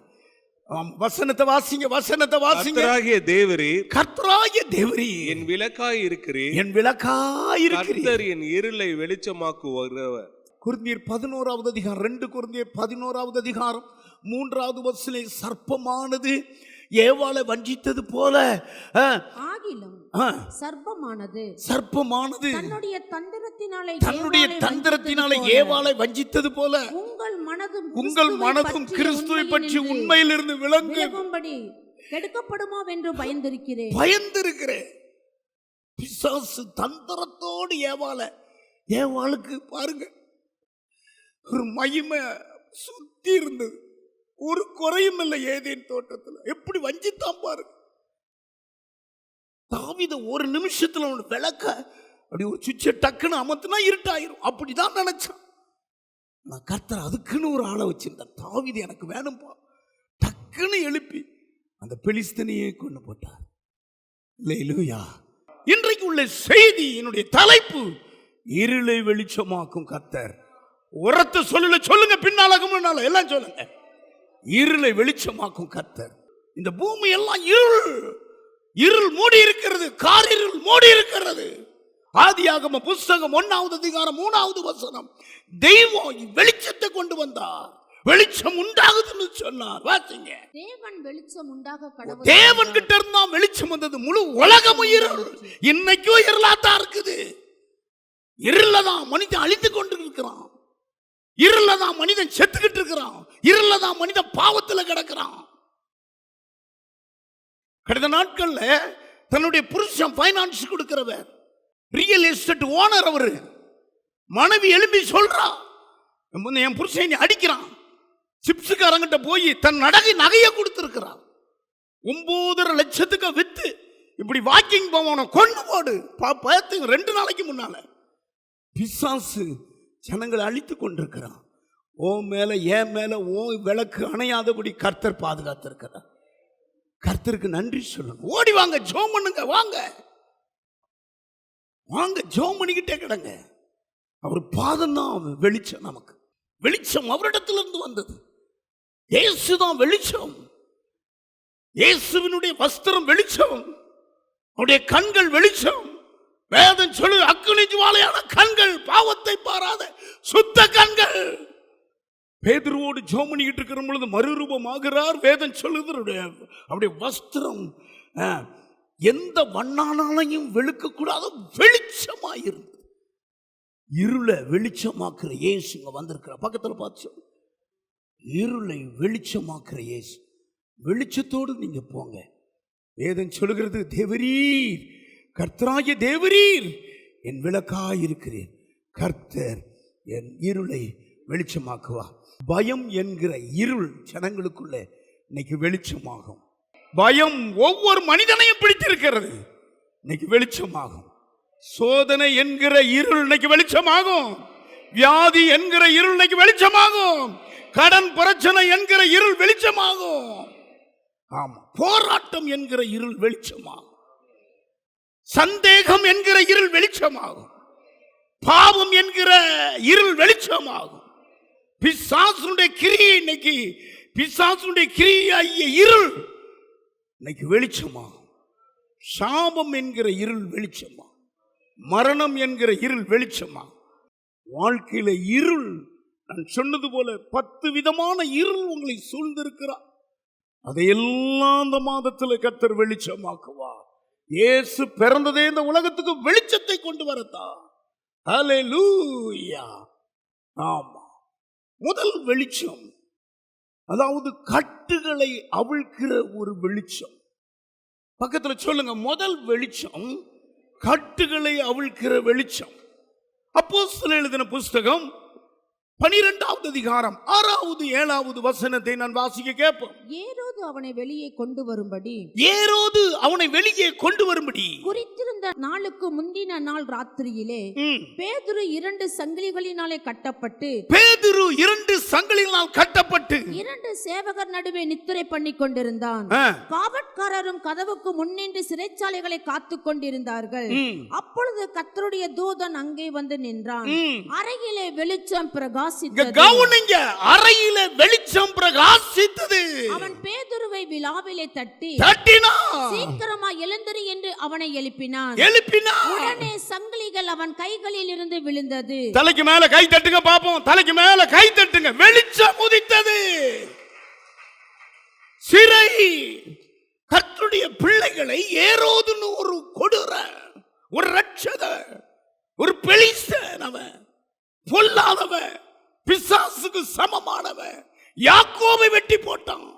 வசனத்தை வாசிங்க, வசனத்தை வாசிங்க. கர்த்தராகிய தேவரீர், கர்த்தராகிய தேவரீர் என் விளக்காய் இருக்கிறீர், என் விளக்காய் இருக்கிறீர். கர்த்தர் என் இருளை வெளிச்சமாக்குகிறவர். கொரிந்தியர் 11வது அதிகாரம், 2 கொரிந்தியர் 11வது அதிகாரம் 3வது வசனத்திலே சர்ப்பமானது ஏவாளை வஞ்சித்தது போல ஆகிலும் சர்ப்பமானது தன்னுடைய தந்திரத்தினாலே ஏவாளை வஞ்சித்தது போல உங்கள் மனதும் கிறிஸ்துவை பற்றி உண்மையிலிருந்து விளங்கும்படி கெடுக்கப்படுமோ என்று பயந்திருக்கிறேன். பிசாசு தந்திரத்தோடு ஏவாளுக்கு பாருங்க ஒரு மகிமை சுத்தி இருந்தது, ஒரு குறையும் இல்லை. ஏதேன் தோட்டத்தில் எப்படி வஞ்சித்தான் பாருங்க. தாவீது ஒரு நிமிஷத்துல விளக்க அப்படி ஒரு சுவிட்சை டக்குன்னு அமர்த்தினா இருட்டாயிரும், அப்படிதான் நினைச்சான். நான் கர்த்தர் அதுக்குன்னு ஒரு ஆளை வச்சிருந்தேன். தாவீது எனக்கு வேணும்பா, டக்குன்னு எழுப்பி அந்த பெலிஸ்தனையே கொண்டு போட்டார். அல்லேலூயா. இன்றைக்கு உள்ள செய்தி, என்னுடைய தலைப்பு, இருளை வெளிச்சமாக்கும் கர்த்தர். உரத்தை சொல்லுங்க, பின்னால எல்லாம் சொல்லுங்க. இருளை வெளிச்சமாக்கும் கர்த்தர். இந்த பூமி எல்லாம் இருள் மூடி இருக்கிறது, காரிருள் மூடி இருக்கிறது. ஆதியாகம புஸ்தகம் 1வது அதிகாரம் 3வது வசனம், தெய்வம் வெளிச்சத்தை கொண்டு வந்தார், வெளிச்சம் உண்டாகுதுன்னு சொன்னார். வாசிங்க. தேவன் வெளிச்சம் உண்டாக கடவுள், தேவன் கிட்ட இருந்தா வெளிச்சம் வந்தது. முழு உலகமும் இருள். இன்னைக்கும் இருளாத்தான் இருக்குது. இருளதான் மனிதன் அழித்து கொண்டு இருக்கிறான். இருளதான் மனிதன் செத்துக்கிட்டு இருக்கிறான். இருளதான் மனிதன் பாவத்துல கிடக்கிறான். கடந்த நாட்கள்ல தன்னுடைய புருஷன் பைனான்ஸ் கொடுக்கிறவர், ரியல் எஸ்டேட் ஓனர், அவரு மனைவி எழுப்பி சொல்றா, என் புருஷன் அடிக்கிறான். சிப்ஸுக்காரங்கிட்ட போய் தன் நகையை கொடுத்திருக்கிறான். 9.5 லட்சத்துக்கு வித்து இப்படி வாக்கிங் போவான கொண்டு போடு. 2 நாளைக்கு முன்னால பிசாசு ஜனங்களை அழித்து கொண்டிருக்கிறான். ஓ மேல என் மேல ஓ விளக்கு அணையாதபடி கர்த்தர் பாதுகாத்திருக்கிறார். கர்த்தருக்கு நன்றி சொல்லணும். ஓடி வாங்க, ஜெபம் பண்ணுங்க, வாங்க ஜெபம் பண்ணிக்கிட்டே கிடங்க. அவர் பாதம் தான் வெளிச்சம். நமக்கு வெளிச்சம் அவரிடத்திலிருந்து வந்தது. இயேசுதான் வெளிச்சம். இயேசுவினுடைய வஸ்திரம் வெளிச்சம், அவருடைய கண்கள் வெளிச்சம். வேதம் சொல்லு, அக்கினி ஜுவாலையான கண்கள், பாவத்தை பாராத சுத்த கண்கள். பேதுருவோடு ஜெபம் பண்ணிக்கிட்டு இருக்கிற பொழுது மறுரூபமாகிறார். வேதம் சொல்லுது, அவருடைய வஸ்திரம் எந்த வண்ணானாலையும் வெளுக்கக்கூடாத வெளிச்சமாயிருந்தது. இருளை வெளிச்சமாக்குற இயேசுங்க வந்திருக்கிற. பக்கத்துல பார்த்து, இருளை வெளிச்சமாக்குற இயேசு. வெளிச்சத்தோடு நீங்க போங்க. வேதம் சொல்லுகிறது, தேவரீர், கர்த்தராகிய தேவரீர் என் விளக்காயிருக்கிறேன், கர்த்தர் என் இருளை வெளிச்சமாக்குவார். பயம் என்கிற இருள் ஜனங்களுக்குள்ள இன்னைக்கு வெளிச்சமாகும். பயம் ஒவ்வொரு மனிதனையும் பிடித்திருக்கிறது, இன்னைக்கு வெளிச்சமாகும். சோதனை என்கிற இருள் இன்னைக்கு வெளிச்சமாகும். வியாதி என்கிற இருள் இன்னைக்கு வெளிச்சமாகும். கடன் பிரச்சனை என்கிற இருள் வெளிச்சமாகும். ஆமா, போராட்டம் என்கிற இருள் வெளிச்சமாகும். சந்தேகம் என்கிற இருள் வெளிச்சமாகும். பாவம் என்கிற இருள் வெளிச்சமாகும். பிசாசுடைய கிரியை இன்னைக்கு, பிசாசுடைய கிரியாகிய இருள் இன்னைக்கு வெளிச்சமாகும். சாபம் என்கிற இருள் வெளிச்சமாகும். மரணம் என்கிற இருள் வெளிச்சமாகும். வாழ்க்கையில இருள், நான் சொன்னது போல 10 விதமான இருள் உங்களை சூழ்ந்திருக்கிறார். அதையெல்லாம் அந்த மாதத்தில் கர்த்தர் வெளிச்சமாக்குவார். இயேசு பிறந்ததே இந்த உலகத்துக்கு வெளிச்சத்தை கொண்டு வரத்தான். ஹல்லேலூயா. ஆமா, முதல் வெளிச்சம், அதாவது கட்டுகளை அவிழ்க்கிற ஒரு வெளிச்சம். பக்கத்துல சொல்லுங்க, முதல் வெளிச்சம் கட்டுகளை அவிழ்க்கிற வெளிச்சம். அப்போஸ்தலர் எழுதின புஸ்தகம் 12வது அதிகாரம் 6வது 7வது வசனத்தை நான் வாசிக்க கேட்போம். ஏரோது அவனை வெளியே கொண்டு வரும்படி ஏரோது அவனை வெளியே கொண்டு வரும்படி குறித்திருந்த நாளுக்கு முந்தின நாள் ராத்திரியிலே பேதுரு 2 சங்கிலிகளினாலே கட்டப்பட்டு பேதுரு 2 சங்கிலிகளால் கட்டப்பட்டு 2 சேவகர் நடுவே நித்திரை பண்ணி கொண்டிருந்தான். காவற்காரரும் கதவுக்கு முன்னின்று சிறைச்சாலைகளை காத்து கொண்டிருந்தார்கள். அப்பொழுது கர்த்தருடைய தூதன் அங்கே வந்து நின்றான். அறையிலே வெளிச்சம் பிரகாசித்தது. கவனிங்க, அறையிலே வெளிச்சம் பிரகாசித்தது. அவன் பேதுருவை விலாவிலே தட்டினான். சீக்கிரமா எழுந்திரு என்று அவனை எழுப்பினான். உடனே சங்கிலிகள் அவன் கைகளில் இருந்து விழுந்தது. தலைக்கு மேல கை தட்டுங்க பாப்போம். தலைக்கு மேல கை தட்டுங்க. வெளிச்சம் உதித்தது. சிறை கர்த்தருடைய பிள்ளைகளை ஏரோதுன்னு ஒரு கொடூர, ஒரு ரட்சகர், ஒரு பெலிஸ்தன், அவன் பொல்லாதவன், பிசாசுக்கு சமமானவன், யாக்கோபை வெட்டி போட்டான்.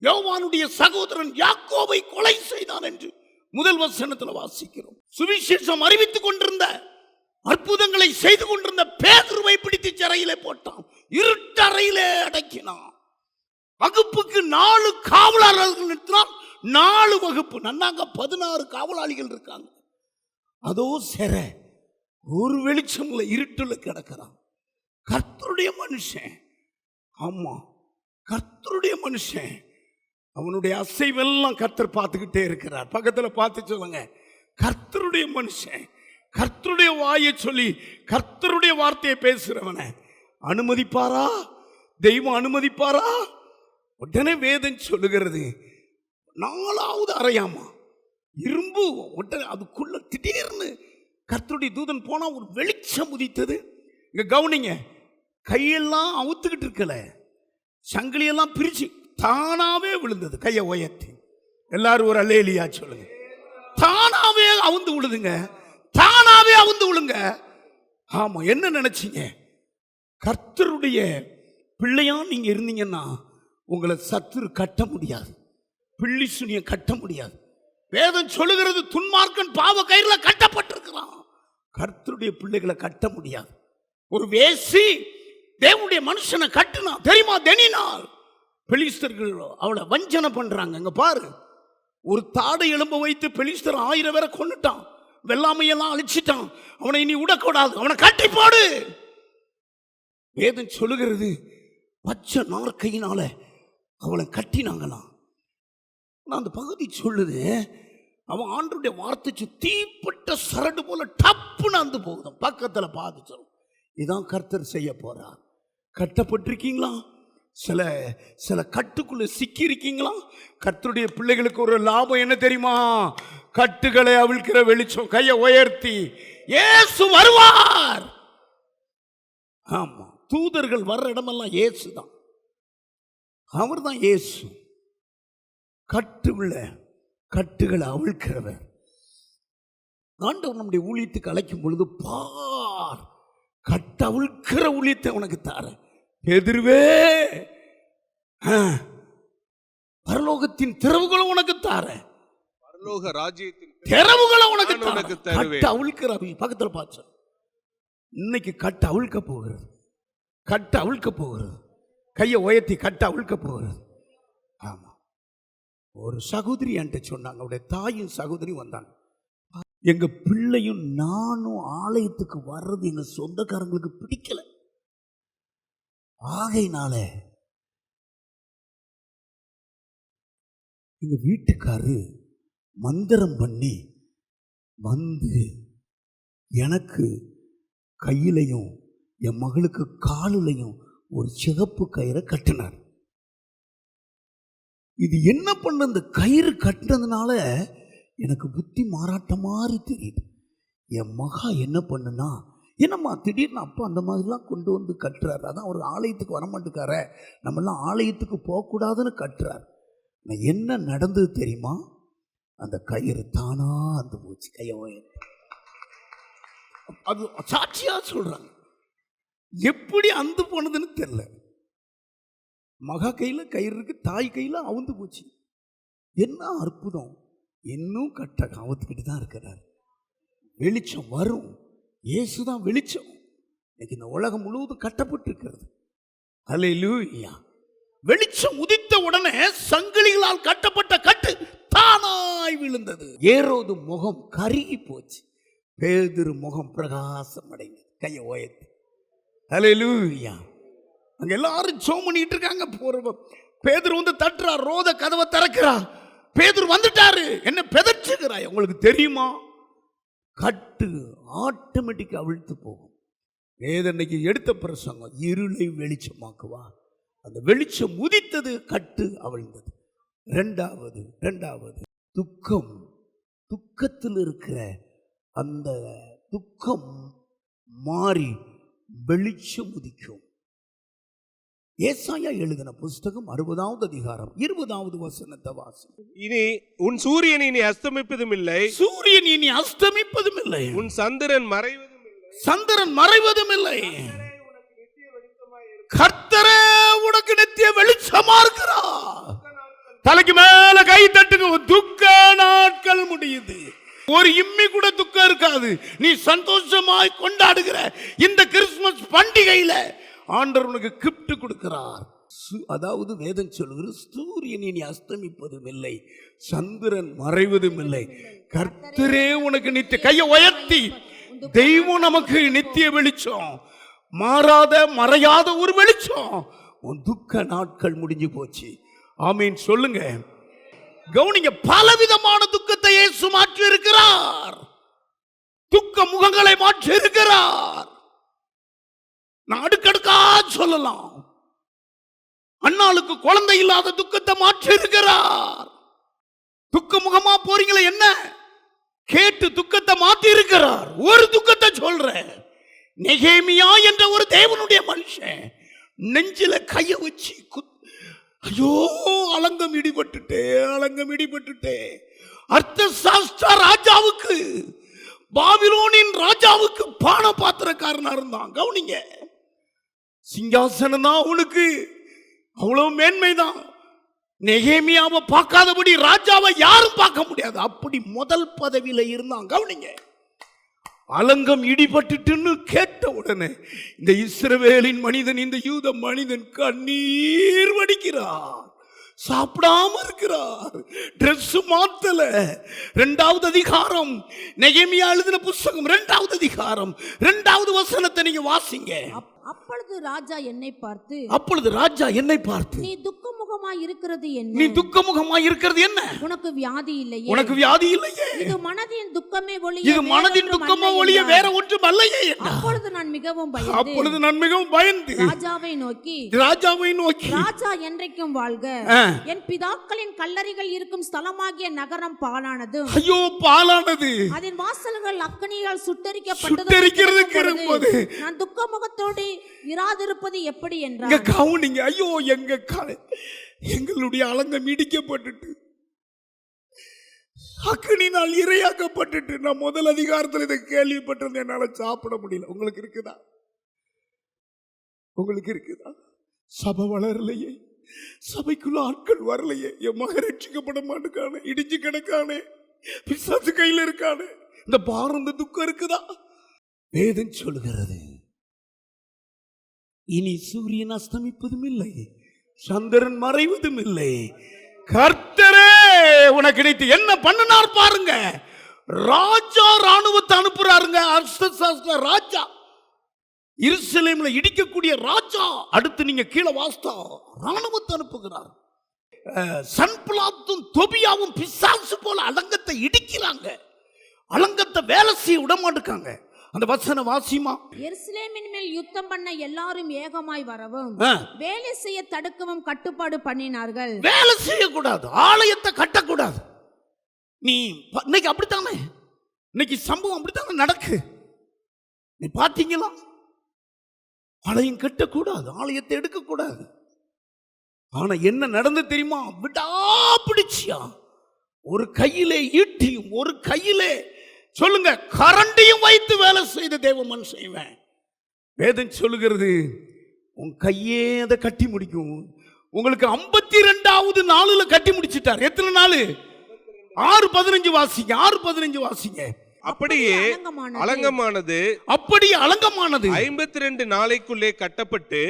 யோவானுடைய சகோதரன் யாக்கோபை கொலை செய்தான் என்று முதல் வசனத்தில் வாசிக்கிறோம். சுவிசேஷம் அறிவித்துக் கொண்டிருந்த, அற்புதங்களை செய்து கொண்டிருந்த பேதுருவை பிடித்து சிறையிலே போட்டான். இருட்டறையிலே அடக்கினான். வகுப்புக்கு 4 காவலாளர்கள் நிறுத்தினான். 4 வகுப்பு நன்னாங்க 16 காவலாளிகள் இருக்காங்க. அதோ சிறை ஒரு வெளிச்சம் இல்லை, இருட்டுல கிடக்கிறான். கர்த்தருடைய மனுஷன், ஆமா கர்த்தருடைய மனுஷன், அவனுடைய அசைவெல்லாம் கர்த்தர் பார்த்துக்கிட்டே இருக்கிறார். பக்கத்துல பார்த்து சொல்லுங்க, கர்த்தருடைய மனுஷன். கர்த்தருடைய வாயை சொல்லி கர்த்தருடைய வார்த்தையை பேசுறவனை அனுமதிப்பாரா? தெய்வம் அனுமதிப்பாரா? உடனே வேதம் சொல்லுகிறது, 4வது அறையாமா இரும்பு, உடனே அதுக்குள்ள திடீர்னு கர்த்தருடைய தூதன் போனா ஒரு வெளிச்சம் உதித்தது. இங்க கவனிங்க, கையெல்லாம் அவுத்துக்கிட்டு இருக்கல, சங்கிலியெல்லாம் பிரிச்சு தானாவே விழுந்தது. கையை உயர்த்தி எல்லாரும் ஒரு அல்லேலியா சொல்லுங்க. தானாவே அவுந்து விழுதுங்க, தானாவே அவுந்து விழுங்க. ஆமா, என்ன நினைச்சீங்க? கர்த்தருடைய பிள்ளையா நீங்க இருந்தீங்கன்னா உங்களை சத்துரு கட்ட முடியாது, பிள்ளி சுனிய கட்ட முடியாது. வேதம் சொல்லுகிறது, துன்மார்க்கன் பாவ கயிறுல கட்டப்பட்டிருக்கிறான். கர்த்தருடைய பிள்ளைகளை கட்ட முடியாது. ஒரு வேசி தேவனுடைய மனுஷனை கட்டுனா தெரியுமா? தெனினால் பெலிஸ்தர்கள் அவளை வஞ்சனை பண்றாங்க. இங்க பாரு, ஒரு தாடை எலும்ப வைத்து பெலிஸ்தர் 1000 பேரை கொன்னுட்டான், வெள்ளாமையெல்லாம் அழிச்சிட்டான். அவனை இனி விடக்கூடாது, அவனை கட்டி போடு. வேதம் சொல்லுகிறது, பச்சை நாற்கையினால அவளை கட்டினாங்களாம். அந்த பகுதி சொல்லுது, அவன் ஆண்டருடைய வார்த்தை தீப்பட்ட சரடு போல டப்புன்னு அந்த போகுது. பக்கத்துல பார்த்து சொல்லும், இதான் கர்த்தர் செய்ய போறார். கட்டப்பட்டிருக்கீங்களா? சில கட்டுக்குள்ள சிக்கி இருக்கீங்களா? கர்த்தருடைய பிள்ளைகளுக்கு ஒரு லாபம் என்ன தெரியுமா? கட்டுகளை அவிழ்க்கிற வெளிச்சம். கையை உயர்த்தி, இயேசு வருவார். ஆமா, தூதர்கள் வர்ற இடமெல்லாம் இயேசு தான். அவர் தான் இயேசு. கட்டுகளை அவிழ்க்கிறவர். ஆண்டவர் நம்முடைய ஊழியத்துக்கு அழைக்கும் பொழுது, பார் கட்ட அவிழ்க்கிற ஊழியத்தை உனக்கு தார எதிர்வே, பரலோகத்தின் திறவுகளை உனக்கு தார, பரலோக ராஜ்யத்தின் திறவுகளை உனக்கு தருவேன். கட்ட அவிழ்க்கிற பக்கத்துல பார்த்து, இன்னைக்கு கட்ட அவிழ்க்க போகிறது, கட்ட அவிழ்க்க போகிறது. கையை உயர்த்தி கட்ட அவிழ்க்க போகிறது. ஆமா, ஒரு சகோதரி என்கிட்ட சொன்னாங்க, அவருடைய தாயும் சகோதரி வந்தாங்க. எங்க பிள்ளையும் நானும் ஆலயத்துக்கு வர்றது எங்க சொந்தக்காரங்களுக்கு பிடிக்கல, ஆகையினால எங்க வீட்டுக்காரு மந்திரம் பண்ணி வந்து எனக்கு கையிலையும் என் மகளுக்கு காலிலையும் ஒரு சிகப்பு கயிறை கட்டினார். இது என்ன பண்ண, இந்த கயிறு கட்டினதுனால எனக்கு புத்தி மாறாட்ட மாதிரி தெரியுது. என் மகா என்ன பண்ணுனா, என்னம்மா திடீர்னு அப்பா அந்த மாதிரிலாம் கொண்டு வந்து கட்டுறாரு, அதான் ஒரு ஆலயத்துக்கு வரமாட்டுக்கார, நம்மெல்லாம் ஆலயத்துக்கு போகக்கூடாதுன்னு கட்டுறார். நான் என்ன நடந்தது தெரியுமா? அந்த கயிறு தானா அந்த போச்சு. கையை அது சாட்சியா சொல்றாங்க. எப்படி அந்து போனதுன்னு தெரியல. மகா கையில கயிறு இருக்கு, தாய் கையில அவுந்து போச்சு. என்ன அற்புதம்! இன்னும் கட்ட அவுத்துக்கிட்டு தான் இருக்கிறார். வெளிச்சம் வரும். இயேசுதான் வெளிச்சம். இன்னைக்கு இந்த உலகம் முழுவதும் கட்டப்பட்டு இருக்கிறது. அல்லேலூயா. வெளிச்சம் உதித்த உடனே சங்கிலிகளால் கட்டப்பட்ட கட்டு தானாய் விழுந்தது. ஏரோது முகம் கருகி போச்சு, பேதுரு முகம் பிரகாசம் அடைந்தது. கையை உயர்த்தி அல்லேலூயா. அங்க எல்லாரும் ஜெபம் பண்ணிட்டு இருக்காங்க. பேதுரு வந்து தட்டுறார், ரோத கதவை திறக்கிறார். பேதுரு வந்துட்டாரு. என்ன பெதச்சுகிறாய்? உங்களுக்கு தெரியுமா, கட்டு ஆட்டோமேட்டிக்கா அவிழ்த்து போகும். வேதனைக்கு எடுத்த பிரசங்கம் இருளை வெளிச்சமாக்குவா. அந்த வெளிச்சம் உதித்தது, கட்டு அவிழ்ந்தது. ரெண்டாவது துக்கம். துக்கத்தில் இருக்கிற அந்த துக்கம் மாறி வெளிச்சம் உதிக்கும். ஏசாயா எழுதின புஸ்தகம் 60வது அதிகாரம் 20வது வசனத்தை வாசி. இனி உன் சூரியன் இனி அஸ்தமிப்பதும் இல்லை, சூரியன் இனி அஸ்தமிப்பதும் இல்லை, உன் சந்திரன் மறைவதும் இல்லை, சந்திரன் மறைவதும் இல்லை. கர்த்தரே உனக்கு நித்திய வெளிச்சமா இருக்கிறார். தலைக்கு மேல கை தட்டுங்க. துக்க நாட்கள் முடியுது. ஒரு இம்மி கூட துக்கம் இருக்காது. நீ சந்தோஷமாய் கொண்டாடுகிற இந்த கிறிஸ்துமஸ் பண்டிகையில ஆண்டவர் உனக்கு கிஃப்ட் கொடுக்கிறார். அதாவது வேதம் சொல்லுகிற சூரியன் இனி அஸ்தமிப்பதும் இல்லை, சந்திரன் மறைவதும் இல்லை. கர்த்தரே உனக்கு நித்திய. கையை உயர்த்தி, தெய்வம் நமக்கு நித்திய வெளிச்சம், மாறாத மறையாத ஒரு வெளிச்சம். உன் துக்க நாட்கள் முடிஞ்சு போச்சு. ஆமீன் சொல்லுங்க. கவனிங்க, பலவிதமான துக்கத்தை இயேசு மாற்றி இருக்கிறார். துக்க முகங்களை மாற்றி இருக்கிறார். நான் அடுக்கடுக்கா சொல்லலாம். அண்ணாளுக்கு குழந்தை இல்லாத துக்கத்தை மாற்றி இருக்கிறார். துக்க முகமா போறீங்களே என்ன கேட்டு துக்கத்தை மாற்றி இருக்கிறார். ஒரு துக்கத்தை சொல்றேன். நெகேமியா என்ற ஒரு தேவனுடைய மனுஷன் நெஞ்சில கைய வச்சு ஐயோ அலங்கம் இடிபட்டுட்டே. அர்த்தசாஸ்திர ராஜாவுக்கு, பாபிலோனின் ராஜாவுக்கு பான பாத்திரக்காரனா இருந்தான். கவனிங்க, சிங்காசனம் தான் உனக்கு அவ்வளவு மேன்மைதான். நெகேமியாவை பார்க்காதபடி ராஜாவை யாரும் பார்க்க முடியாது. அப்படி முதல் பதவியில இருந்தான். கவனிங்க, அலங்கம் இடிபட்டுன்னு கேட்ட உடனே இந்த இஸ்ரவேலின் மனிதன், இந்த யூத மனிதன் கண்ணீர் வடிக்கிறார். சாப்பிடாம இருக்கிறார், டிரெஸ் மாத்தல. 2வது அதிகாரம் நெகேமியா எழுதின புஸ்தகம் 2வது அதிகாரம் 2வது வசனத்தை நீங்க வாசிங்க. அப்பொழுது ராஜா என்னை பார்த்து நீ துக்கமுகமாய் இருக்கிறது என்ன? நீ துக்கமுகமாய் இருக்கிறது என்ன? உனக்கு வியாதி இல்லையே? உனக்கு வியாதி இல்லையே? இது மனதின் துக்கமே ஒழிய, இது மனதின் துக்கமே ஒழிய வேற ஒன்றும் அல்லையே. அப்பொழுது நான் மிகவும் பயந்து ராஜாவை நோக்கி, ராஜா என்றைக்கும் வாழ்க, என் பிதாக்களின் கல்லறைகள் இருக்கும் ஸ்தலமாகிய நகரம் பாழானது. ஐயோ பாழானது, அதன் வாசல்கள் அக்கினியால் சுட்டெரிக்கப்பட்டது. நான் துக்கமுகத்தோடு இராதிருப்பது எப்படி என்றார். கவுனிங்க, ஐயோ எங்களுடைய அலங்கம் இடிக்கப்பட்டுட்டு அக்கினினால் இரையாக்கப்பட்டுட்டு. நான் முதல் அதிகாரத்தில் இதை கேள்விப்பட்டது, என்னால சாப்பிட முடியல. உங்களுக்கு இருக்குதா? சபை வளரலையே, சபைக்குள்ள ஆட்கள் வரலையே, என் மகன் ரட்சிக்கப்பட மாட்டுக்கானே, இடிஞ்சு கிடக்கானே, பிசாசு கையில் இருக்கானே, இந்த பாரம், இந்த துக்கம் இருக்குதா? வேதம் சொல்லுகிறது, இனி சூரியன் அஸ்தமிப்பதும் இல்லை, சந்திரன் மறைவதும் இல்லை. கர்த்தரே உனக்கு நினைத்து என்ன பண்ணினார் பாருங்க. ராஜா ராணுவத்தை அனுப்புறாருங்க. அர்த்தசாஸ்திர ராஜா, எருசலேம்ல இடிக்கக்கூடிய ராஜா. அடுத்து நீங்க கீழே வாஸ்தா, ராணுவத்தை அனுப்புகிறார். சன்பலாத்தும் தொபியாவும் பிசாசு போல அலங்கத்தை இடிக்கிறாங்க. அலங்கத்தை வேலை செய்ய விட மாட்டுக்காங்க. அந்த வசன வாசிமா, எருசலேமின் மேல் யுத்தம் பண்ண எல்லாரும் ஏகமாய் வரவும், வேலை செய்ய தடுக்கவும் கட்டுப்பாடு பண்ணினார்கள். வேலை செய்யக்கூடாது, ஆலயத்தை கட்டக்கூடாது. நீ இன்னைக்கு அப்படித்தானே, இன்னைக்கு சம்பவம் அப்படித்தானே நடக்கு. நீ பாத்தீங்களா? ஆலயம் கட்டக்கூடாது, ஆலயத்தை எடுக்கக்கூடாது. ஆனா என்ன நடந்து தெரியுமா? விடாப்பிடிச்சியா, ஒரு கையிலே ஈட்டியும் ஒரு கையிலே சொல்லுங்க கரண்டியும் வைத்து வேலை செய்த தேவமன் செய்வேன். வேதம் சொல்லுகிறது, உன் கையே அதை கட்டி முடிக்கும். உங்களுக்கு 52வது நாளுல கட்டி முடிச்சிட்டார். எத்தனை நாள்? 6:15 வாசிங்க. அப்படியே அலங்கமானது. அலங்கமானது அப்படியே அலங்கமானது 52 நாளைக்குள்ளே கட்டப்பட்டு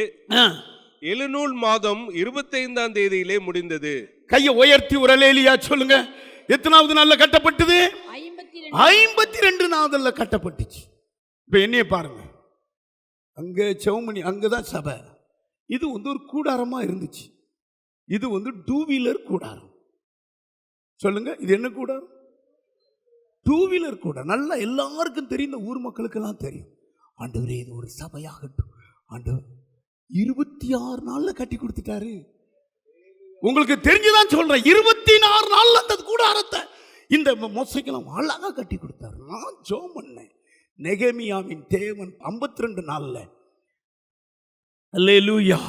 7 மாதம் 25ஆம் தேதியிலே முடிந்தது. கையை உயர்த்தி ஒரு அல்லேலூயா சொல்லுங்க. எத்தனாவது நாள்ல கட்டப்பட்டது? 52 நாள்ல கட்டப்பட்டுச்சு. இப்ப என்னைய பாருங்க, அங்க செவமணி, அங்கதான் சபை. இது ஒரு கூடாரமா இருந்துச்சு. இது 2 வீலர் கூடாரம். சொல்லுங்க, இது என்ன கூடாரம்? 2 வீலர் கூடாரம். நல்லா எல்லாருக்கும் தெரியும், ஊர் மக்களுக்கெல்லாம் தெரியும். ஆண்டவரே, இது ஒரு சபையாகட்டும். ஆண்டவர் 26 நாள்ல கட்டி கொடுத்துட்டாரு. உங்களுக்கு தெரிஞ்சுதான் சொல்றேன், 24 நாள்ல அந்த கூடாரத்தை இந்த மோசைக்கெல்லாம் அழகா கட்டி கொடுத்தாரு. நான் ஜெபம் பண்ணேன், நெகேமியாவின் தேவன் 52 நாள்ல. அல்லேலூயா.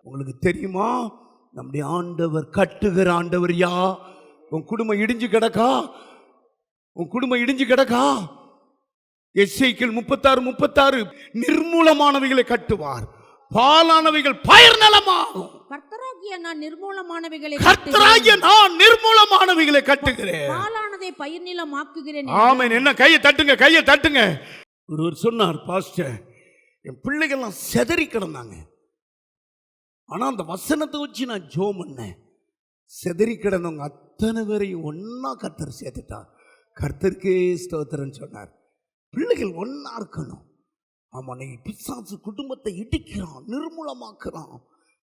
உங்களுக்கு தெரியுமா, நம்முடைய ஆண்டவர் கட்டுகிற ஆண்டவர். உன் குடும்பம் இடிஞ்சு கிடக்கா? உன் குடும்பம் இடிஞ்சு கிடக்கா? எசேக்கியேல் 36:36 நிர்மூலமானவைகளை கட்டுவார், பாலானவைகள் பயிர் நிலமாகும். கர்த்தராகிய நான் நிர்மூலமானவைகளை கட்டுகிறேன், பாலானதை பயிர் நிலமாக்குகிறேன். ஆமென். என்ன கையை தட்டுங்க, கையை தட்டுங்க. ஒருவர் சொன்னார், பாஸ்டர், என் பிள்ளைகள்லாம் செதறி கிடந்தாங்க, ஆனா அந்த வசனத்தை வச்சு நான் ஜெபம் பண்ணேன். செதறி கிடந்தவங்க அத்தனை பேரையும் ஒன்னா கர்த்தர் சேர்த்துட்டார். கர்த்தருக்கே ஸ்தோத்திரம் சொன்னார். பிள்ளைகள் ஒன்னா இருக்கணும். ஆமா, நீ பிசாசு குடும்பத்தை இடிக்கிறான், நிர்மூலமாக்குறான்.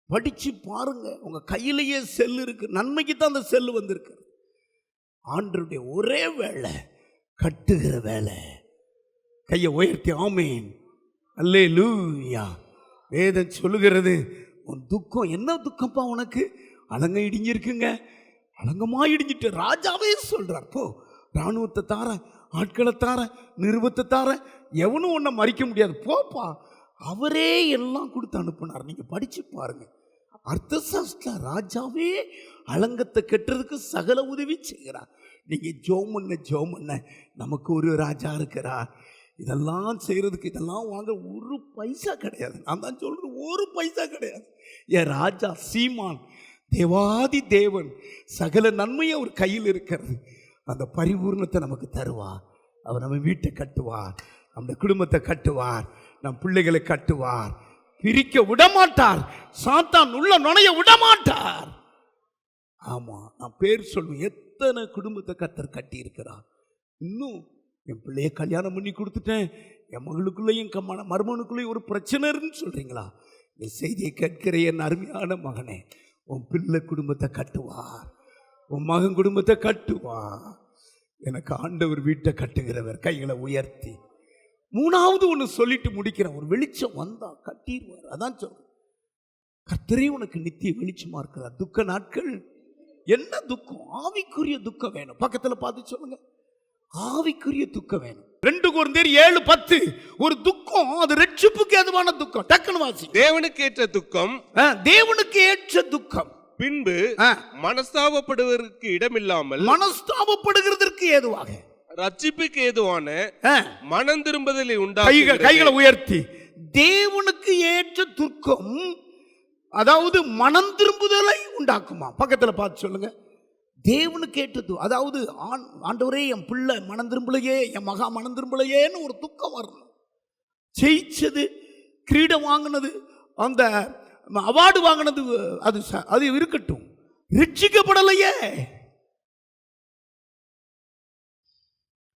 படிச்சு பாருங்க, உங்க கையிலேயே செல் இருக்கு. நன்மைக்கு தான் அந்த செல் வந்திருக்கு. ஆண்டவருடைய ஒரே வேலை கட்டுகிற வேலை. கையை உயர்த்தி ஆமேன், அல்லேலூயா. வேதம் சொல்லுகிறது, உன் துக்கம் என்ன துக்கம்ப்பா உனக்கு? அலங்க இடிஞ்சிருக்குங்க, அலங்கமா இடிஞ்சிட்டு. ராஜாவே சொல்றார், போ, இராணுவத்தை தார, ஆட்களை தார, நிருபத்தை தார, எவனும் ஒன்றை மறிக்க முடியாது, போப்பா. அவரே எல்லாம் கொடுத்து அனுப்புனார். நீங்க படிச்சு பாருங்க. அர்த்தசாஸ்திர ராஜாவே அலங்கத்தை கட்டுறதுக்கு சகல உதவி செய்கிறார். நீங்க ஜெபம் பண்ண நமக்கு ஒரு ராஜா இருக்கிறார். இதெல்லாம் செய்யறதுக்கு, இதெல்லாம் வாங்க ஒரு பைசா கிடையாது. நான் தான் சொல்றேன், ஒரு பைசா கிடையாது. என் ராஜா சீமான், தேவாதி தேவன், சகல நன்மையும் அவர் கையில் இருக்கிறது. அந்த பரிபூர்ணத்தை நமக்கு தருவார். அவர் நம்ம வீட்டை கட்டுவார், நம்ம குடும்பத்தை கட்டுவார், நம் பிள்ளைகளை கட்டுவார். பிரிக்க விடமாட்டார், சாத்தான் உள்ள நுழைய விடமாட்டார். ஆமா, நான் பேர் சொல்லுவேன், எத்தனை குடும்பத்தை கர்த்தர் கட்டி இருக்கிறார். இன்னும் என் பிள்ளைய கல்யாணம் பண்ணி கொடுத்துட்டேன், என் மகளுக்குள்ளேயும் மருமனுக்குள்ளேயும் ஒரு பிரச்சனைன்னு சொல்றீங்களா? இந்த செய்தியை கேட்கிற என் அருமையான மகனே, உன் பிள்ளை குடும்பத்தை கட்டுவார், உன் மகன் குடும்பத்தை கட்டுவார். எனக்கு ஆண்டவர் வீட்டை கட்டுகிறவர். கைகளை உயர்த்தி மூணாவது ஒன்று சொல்லிட்டு முடிக்கிறேன். ஒரு வெளிச்சம் வந்தா கட்டிடுவார். அதான் சொல்றேன், கர்த்தரே உனக்கு நித்திய வெளிச்சமா இருக்கிறார். துக்க நாட்கள் என்ன துக்கம்? ஆவிக்குரிய துக்கம் வேணும். பக்கத்துல பார்த்து சொல்லுங்க, ஆவிக்குரிய துக்கம் வேணும். 2 கொரிந்தியர் 7:10 ஒரு துக்கம், அது ரட்சிப்புக்கு ஏதுவான துக்கம். டக்குனு வாசி. தேவனுக்கு ஏற்ற துக்கம், தேவனுக்கு ஏற்ற துக்கம். பின்பு மனஸ்தாபப்படுவதற்கு இடமில்லாமல், மனஸ்தாபப்படுகிறதற்கு ஏதுவாக, ரட்சிப்புக்கு ஏதுவான மனம் திரும்புதலை கைகளை உயர்த்தி. தேவனுக்கு ஏற்ற துக்கம், அதாவது மனம் திரும்புதலை உண்டாக்குமா? பக்கத்துல பார்த்து சொல்லுங்க, தேவனுக்கு ஏற்றது. அதாவது ஆண்டவரே, என் பிள்ளை மனம் திரும்பலையே, என் மகா மனம் திரும்பலையேன்னு ஒரு துக்கம் வரணும். ஜெயிச்சது, கிரீடம் வாங்கினது, அந்த அவார்டு வாங்கினது, அது இருக்கட்டும், ரட்சிக்கப்படலையே.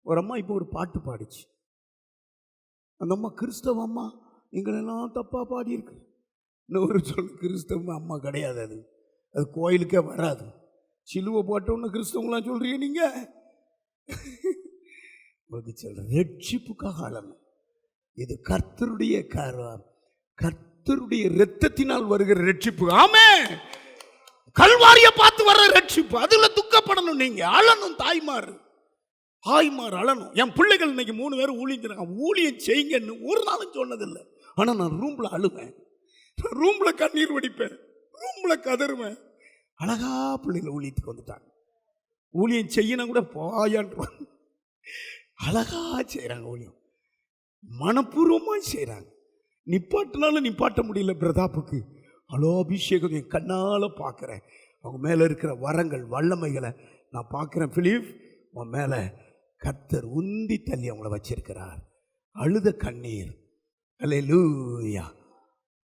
ஒரு அம்மா இப்போ ஒரு பாட்டு பாடிச்சு. அந்த அம்மா கிறிஸ்தவ அம்மா, எங்களெல்லாம் தப்பா பாடி இருக்கு. இன்னொரு சொல்லு, கிறிஸ்தவ அம்மா கிடையாது, அது கோயிலுக்கே வராது. சிலுவை போட்டோன்னு கிறிஸ்தவங்களாம் சொல்றீங்க நீங்க. சொல்ற ரட்சிப்புக்காக ஆளணும். இது கர்த்தருடைய கர்த்தருடைய இரத்தத்தினால் வருகிற ரட்சிப்பு. ஆமே, கல்வாரிய பார்த்து வர்ற ரட்சிப்பு, அதுல துக்கப்படணும். நீங்க அழணும், தாய்மார் அழணும். என் பிள்ளைகள் இன்னைக்கு 3 பேர் ஊழியம், ஊழியம் செய்யுங்கன்னு ஒரு நாளும் சொன்னதில்லை. ஆனா நான் ரூம்ல அழுவேன், ரூம்ல கண்ணீர் வடிப்பேன், ரூம்ல கதறுவேன். அழகா பிள்ளைகள் ஊழியத்துக்கு வந்துட்டாங்க. ஊழியம் செய்யணும் கூட போயான்றாங்க, அழகா செய்யறாங்க. ஊழியம் மனப்பூர்வமா செய்யறாங்க. நிப்பாட்டினாலும் நிப்பாட்ட முடியல. பிரதாப்புக்கு அவ்வளோ அபிஷேகம் என் கண்ணால பார்க்குறேன். அவங்க மேலே இருக்கிற வரங்கள், வல்லமைகளை நான் பார்க்குறேன். பிலிப், உன் மேலே கர்த்தர் உந்தி தள்ளி அவங்கள வச்சிருக்கிறார். அழுத கண்ணீர். அல்லேலூயா.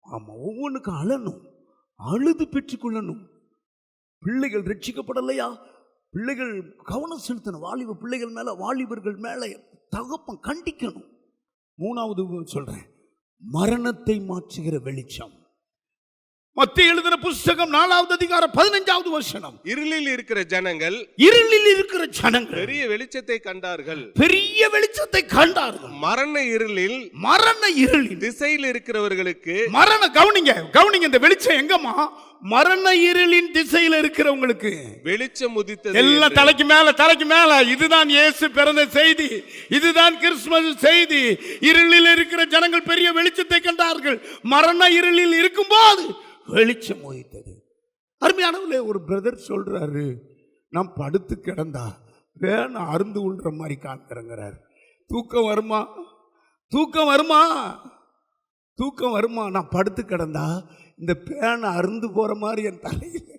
ஆமாம், ஒவ்வொன்றுக்கும் அழணும், அழுது பெற்றுக்கொள்ளணும். பிள்ளைகள் ரட்சிக்கப்படலையா, பிள்ளைகள் கவனம் செலுத்தணும். வாலிப பிள்ளைகள் மேலே, வாலிபர்கள் மேலே தகப்பன் கண்டிக்கணும். மூணாவது சொல்றேன், மரணத்தை மாற்றுகிற வெளிச்சம். மத்தேயு எழுதின புஸ்தகம் 4வது அதிகாரம் 15வது வசனம். இருளில் இருக்கிற ஜனங்கள் பெரிய வெளிச்சத்தை கண்டார்கள். மரண இருளில் திசையில் இருக்கிறவர்களுக்கு கவனிங்க இந்த வெளிச்சம் எங்கம்மா? மரண இருளின் திசையில் இருக்கிறவங்களுக்கு வெளிச்சம் உதித்தது. எல்லாம் தலைக்கு மேல இதுதான் இயேசு பிறந்த செய்தி, இதுதான் கிறிஸ்துமஸ் செய்தி. இருளில் இருக்கிற ஜனங்கள் பெரிய வெளிச்சத்தை கண்டார்கள். மரண இருளில் இருக்கும்போது வெளிச்சம் உதித்தது. அருமையானவர்களே, ஒரு பிரதர் சொல்றாரு, நான் படுத்து கிடந்தா வேணா அருந்து கொள்ற மாதிரி காண்கிறேங்கிறார். தூக்கம் வருமா? நான் படுத்து கிடந்தா இந்த பேனை அருந்து போற மாதிரி என் தலையில்,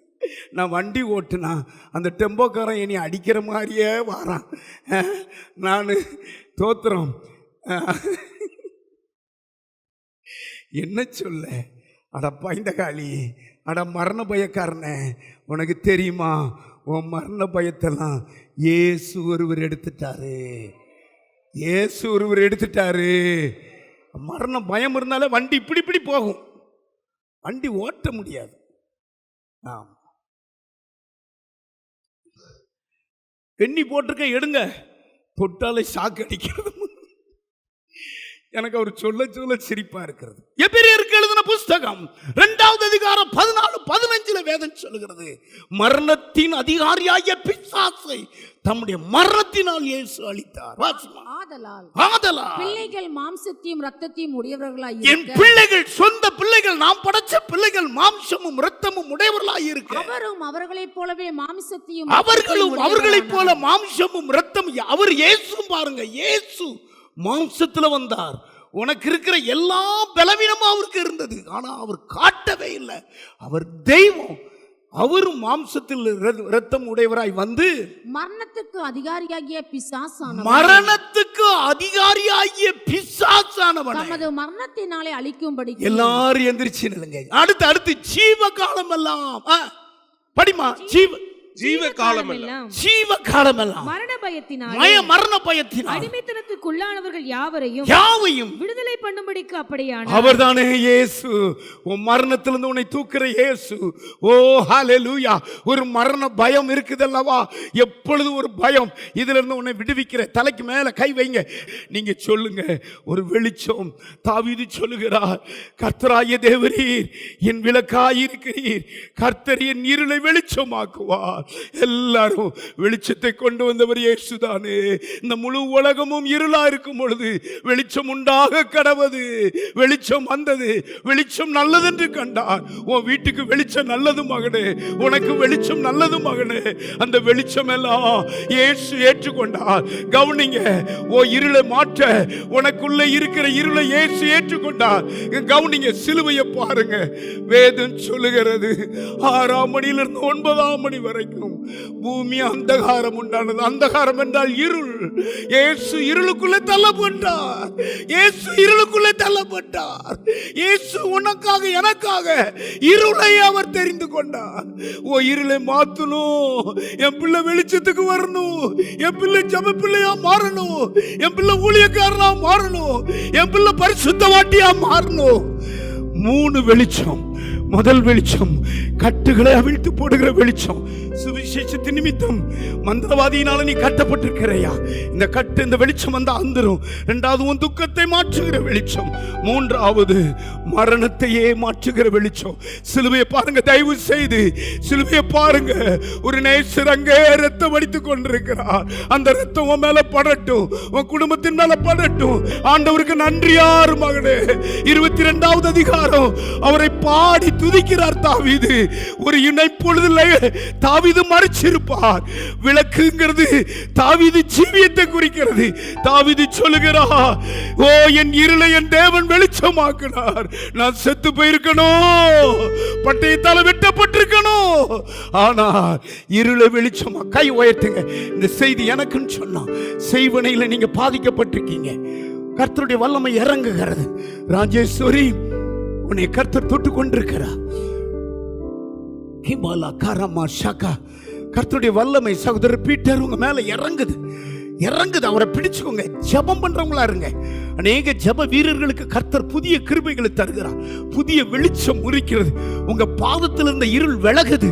நான் வண்டி ஓட்டுனா அந்த டெம்போக்காரன் என்னை அடிக்கிற மாதிரியே வாரான். நான் தோத்துறோம். என்ன சொல்ல, அட பைந்தகாளி, அட மரண பயக்காரனே, உனக்கு தெரியுமா உன் மரண பயத்தெல்லாம் இயேசு ஒருவர் எடுத்துட்டாரு. மரண பயம் இருந்தாலே வண்டி இப்படி போகும், வண்டி ஓட்ட முடியாது. எண்ணி போட்டிருக்க, எடுங்க, தொட்டாலே ஷாக் அடிக்கிறது. எனக்கு அவர் சொல்ல சிரிப்பா இருக்கிறது. எபிரேயருக்கு எழுதின புஸ்தகம் 2வது அதிகாரம் 14-15 வேதம் சொல்லுகிறது, மரணத்தின் அதிகாரியாகிய பிசாசை தம்முடைய மரணத்தினால் இயேசு அழித்தார். ஆதலால் பிள்ளைகள் மாம்சத்தையும் இரத்தத்தையும் உடையவர்களாய் என் பிள்ளைகள், சொந்த பிள்ளைகள், நாம் படைச்ச பிள்ளைகள் மாம்சமும் இரத்தமும் உடையவர்களாய் இருக்க, அவரும் அவர்களைப் போலவே மாம்சத்தையும் அவர்களைப் போல மாம்சமும் இரத்தமும். அவர் இயேசு பாருங்க, இயேசு மாம்சத்துல வந்தார். உனக்கு இருக்கிற எல்லா பலவீனமும் அவருக்கு இருந்தது, ஆனா அவர் காட்டவே இல்லை. அவர் தெய்வம். அவரும் மாம்சத்தில் இரத்தம் உடையவராய் வந்து மரணத்துக்கு அதிகாரியாகிய பிசாசானவன் தமது மரணத்தினாலே அழிக்கும்படி. எல்லாரும் எந்திரிச்சு நில்லுங்க. அடுத்து ஜீவ காலம் எல்லாம் படிமா, ஜீவ காலம் எல்லாம் மரண பயத்தினால் அடிமைத்தனத்துக்குள்ளானவர்கள் யாவரையும் விடுதலை பண்ணும்படிக்கு அப்படியான அவர்தானே இயேசு. உன் மரணத்திலிருந்து உன்னை தூக்குற இயேசு. ஓ ஹல்லேலூயா. ஒரு மரண பயம் இருக்குதல்லவா, எப்பொழுது ஒரு பயம், இதுல இருந்து உன்னை விடுவிக்கிற. தலைக்கு மேல கை வைங்க, நீங்க சொல்லுங்க, ஒரு வெளிச்சம். தாவீது சொல்லுகிறார், கர்த்தராகிய தேவரீர் என் விளக்காயிருக்கிறீர், கர்த்தர் என் இருளை வெளிச்சமாக்குவார். எல்லாரும் வெளிச்சத்தை கொண்டு வந்தவர் இயேசுதானே. இந்த முழு உலகமும் இருளா இருக்கும் பொழுது வெளிச்சம் உண்டாக கடவது. வெளிச்சம் வந்தது, வெளிச்சம் நல்லதென்று கண்டார். உன் வீட்டுக்கு வெளிச்சம் நல்லது மகனே, உனக்கு வெளிச்சம் நல்லது மகனே. அந்த வெளிச்சம் எல்லாம் இயேசு ஏற்றுக்கொண்டார். கவனிங்க, ஓ இருளை மாற்ற உனக்குள்ள இருக்கிற இருளை இயேசு ஏற்றுக்கொண்டார். கவனிங்க, சிலுவையை பாருங்க. வேதம் சொல்லுகிறது 6ஆம் மணியிலிருந்து 9ஆம் மணி வரைக்கும் பூமி அந்தகாரம் உண்டானது. அந்தகாரம் என்றால் இருள். இயேசு இருளுக்குள்ளே தள்ளப்பட்டார். இயேசு உனக்காக எனக்காக இருளை அவர் தெரிந்து கொண்டார். ஓ இருளை மாத்தணும், என் பிள்ளை வெளிச்சத்துக்கு வரணும், என் பிள்ளை ஜெப பிள்ளையா மாறணும், என் பிள்ளை ஊழியக்காரனா மாறணும், என் பிள்ளை பரிசுத்தவாட்டியா மாறணும். 3 வெளிச்சம். முதல் வெளிச்சம் கட்டுகளை அவிழ்த்து போடுகிற வெளிச்சம். சுவிசேஷத்தின் நிமித்தம் மந்திரவாதியினால நீ கட்டப்பட்டிருக்கிறையா, இந்த கட்டு, இந்த வெளிச்சம் வந்தா அந்தரும். 2வது உன் துக்கத்தை மாற்றுகிற வெளிச்சம். 3வது மரணத்தையே மாற்றுகிற வெளிச்சம். சிலுவையை பாருங்க, தயவு செய்து சிலுவையை பாருங்க. ஒரு நேசர் அங்கே ரத்தம் வடித்துக் கொண்டிருக்கிறார். அந்த ரத்தம் உன் மேல படட்டும், உன் குடும்பத்தின் மேல படட்டும். ஆண்டவருக்கு நன்றியார் மகனே. 22வது அதிகாரம் அவரை பாடி துதிக்கிறார் தாவீது. ஒரு இணைப்பொழுதுல தாவீது மறைச்சிருப்பார். விளக்குங்கிறது தாவீது ஜீவியத்தை குறிக்கிறது. தாவீது சொல்லுகிறார், ஓ என் இருளை என் தேவன் வெளிச்சமாக்கினார். நான் செத்து போயிருக்கணும், பட்டயத்தால வெட்டப்பட்டிருக்கணும், ஆனால் இருளை வெளிச்சமா. கை உயர்த்துங்க. இந்த செய்தி எனக்குன்னு சொன்னா, செய்வனையில் நீங்க பாதிக்கப்பட்டிருக்கீங்க, கர்த்தருடைய வல்லமை இறங்குகிறது. ராஜேஸ்வரி, உன்னை கர்த்தர் தொட்டு கொண்டிருக்கிறார். கர்த்தருடைய வல்லமை சகோதரர் பீட்டர் உங்க மேல இறங்குது. அவரை பிடிச்சுக்கோங்க. ஜெபம் பண்றவங்களா இருங்க. அநேக ஜெப வீரர்களுக்கு கர்த்தர் புதிய கிருபைகளை தருகிறார். புதிய வெளிச்சம் உரிக்கிறது. உங்க பாதத்தில் இருந்த இருள் விலகுது.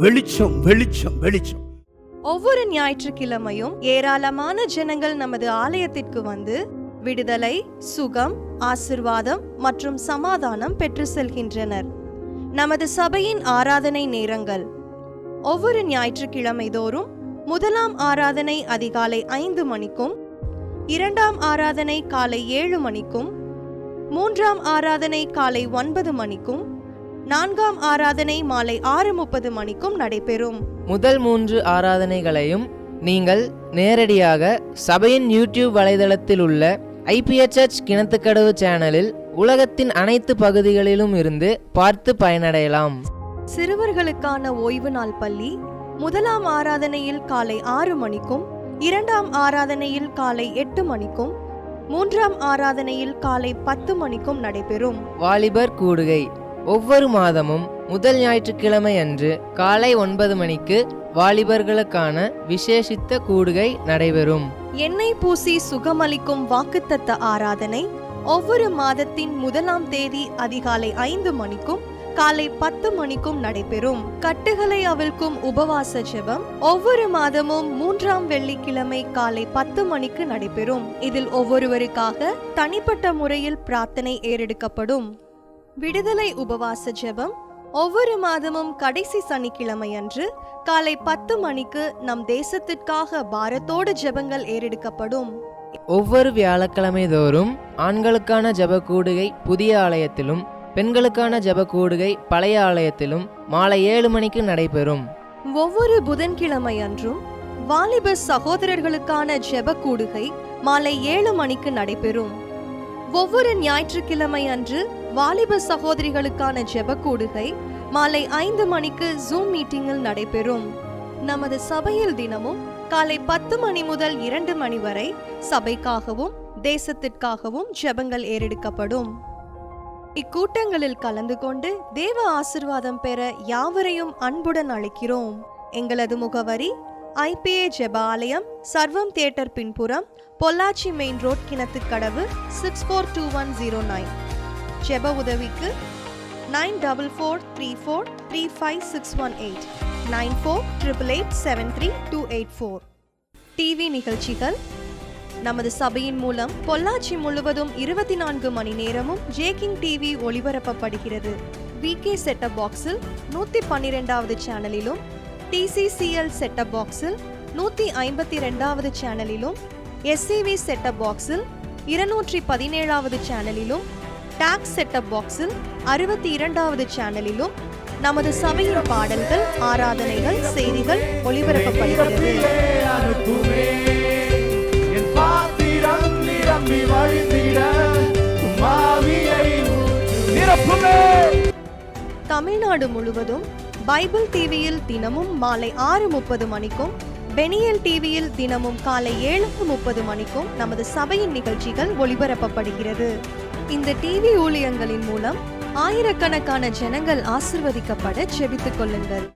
வெளிச்சம் வெளிச்சம் வெளிச்சம். ஒவ்வொரு ஞாயிற்றுக்கிழமையும் ஏராளமான ஜனங்கள் நமது ஆலயத்திற்கு வந்து விடுதலை, சுகம், ஆசிர்வாதம் மற்றும் சமாதானம் பெற்று செல்கின்றனர். நமது சபையின் ஆராதனை நேரங்கள்: ஒவ்வொரு ஞாயிற்றுக்கிழமை தோறும் முதலாம் ஆராதனை அதிகாலை 5 மணிக்கும், இரண்டாம் ஆராதனை காலை 7 மணிக்கும், மூன்றாம் ஆராதனை காலை 9 மணிக்கும், நான்காம் ஆராதனை மாலை 6:30 மணிக்கும் நடைபெறும். முதல் 3 ஆராதனைகளையும் நீங்கள் நேரடியாக சபையின் யூடியூப் வலைதளத்தில் உள்ள IPHH கிணத்துக்கடவு சேனலில் உலகத்தின் அனைத்து பகுதிகளிலும் இருந்து பார்த்து பயனடையலாம். சிறுவர்களுக்கான ஓய்வு நாள் பள்ளி முதலாம் ஆராதனையில் காலை 6 மணிக்கும், இரண்டாம் ஆராதனையில் காலை 8 மணிக்கும், மூன்றாம் ஆராதனையில் காலை 10 மணிக்கும் நடைபெறும். வாலிபர் கூடுகை ஒவ்வொரு மாதமும் முதல் ஞாயிற்றுக்கிழமை அன்று காலை 9 மணிக்கு வாலிபர்களுக்கான விசேஷித்த கூடுகை நடைபெறும். எண்ணெய் பூசி சுகமளிக்கும் வாக்குத்தத்த ஆராதனை ஒவ்வொரு மாதத்தின் 1ஆம் தேதி அதிகாலை 5 மணிக்கும் காலை 10 மணிக்கும் நடைபெறும். கட்டுகளை அவிழ்க்கும் உபவாச ஜெபம் ஒவ்வொரு மாதமும் 3ஆம் வெள்ளிக்கிழமை காலை 10 மணிக்கு நடைபெறும். இதில் ஒவ்வொருவருக்காக தனிப்பட்ட முறையில் பிரார்த்தனை ஏறெடுக்கப்படும். விடுதலை உபவாச ஜெபம் ஒவ்வொரு மாதமும் கடைசி சனிக்கிழமை அன்று காலை 10 மணிக்கு நம் தேசத்திற்காக பாரத்தோடு ஜெபங்கள் ஏறெடுக்கப்படும். ஒவ்வொரு வியாழக்கிழமை தோறும் ஆண்களுக்கான ஜெப கூடுகை புதிய ஆலயத்திலும், பெண்களுக்கான ஜெப கூடுகை பழைய ஆலயத்திலும் மாலை 7 மணிக்கு நடைபெறும். ஒவ்வொரு புதன்கிழமை அன்றும் வாலிப சகோதரர்களுக்கான ஜெப கூடுகை மாலை 7 மணிக்கு நடைபெறும். ஒவ்வொரு ஞாயிற்றுக்கிழமை அன்று வாலிப சகோதரிகளுக்கான ஜெப கூடுகை மாலை 5 மணிக்கு ஜூம் மீட்டிங்கில் நடைபெறும். நமது சபையில் தினமும் காலை 10 மணி முதல் 2 மணி வரை சபைக்காகவும் தேசத்திற்காகவும் ஜெபங்கள் ஏறெடுக்கப்படும். இக்கூட்டங்களில் கலந்து கொண்டு தேவ ஆசிர்வாதம் பெற யாவரையும் அன்புடன் அழைக்கிறோம். எங்களது முகவரி: IPA ஜெப ஆலயம், சர்வம் தியேட்டர் பின்புறம், பொள்ளாச்சி மெயின் ரோட், கிணத்துக்கடவு, 642109. ஜெப உதவிக்கு 9443435618 9488873284. டிவி நிகழ்ச்சிகள் நமது சபையின் மூலம் பொள்ளாச்சி முழுவதும் 24 மணி நேரமும் ஜேகிங் டிவி ஒளிபரப்பப்படுகிறது. VK செட்டப் பாக்ஸில் 112வது சேனலிலும், TCCL செட்டப் பாக்ஸில் 152வது சேனலிலும், SCV செட்டப் பாக்ஸில் 217வது சேனலிலும், டாக்ஸ் செட்டப் பாக்ஸில் 62வது சேனலிலும் நமது சபையின் பாடல்கள், ஆராதனைகள், செய்திகள் ஒளிபரப்பப்படுகிறது. தமிழ்நாடு முழுவதும் பைபிள் டிவியில் தினமும் மாலை 6:30 மணிக்கும், பெனியல் டிவியில் தினமும் காலை 7:30 மணிக்கும் நமது சபையின் நிகழ்ச்சிகள் ஒளிபரப்பப்படுகிறது. இந்த டிவி ஊழியங்களின் மூலம் ஆயிரக்கணக்கான ஜனங்கள் ஆசிர்வதிக்கப்பட ஜெபித்துக் கொள்ளுங்கள்.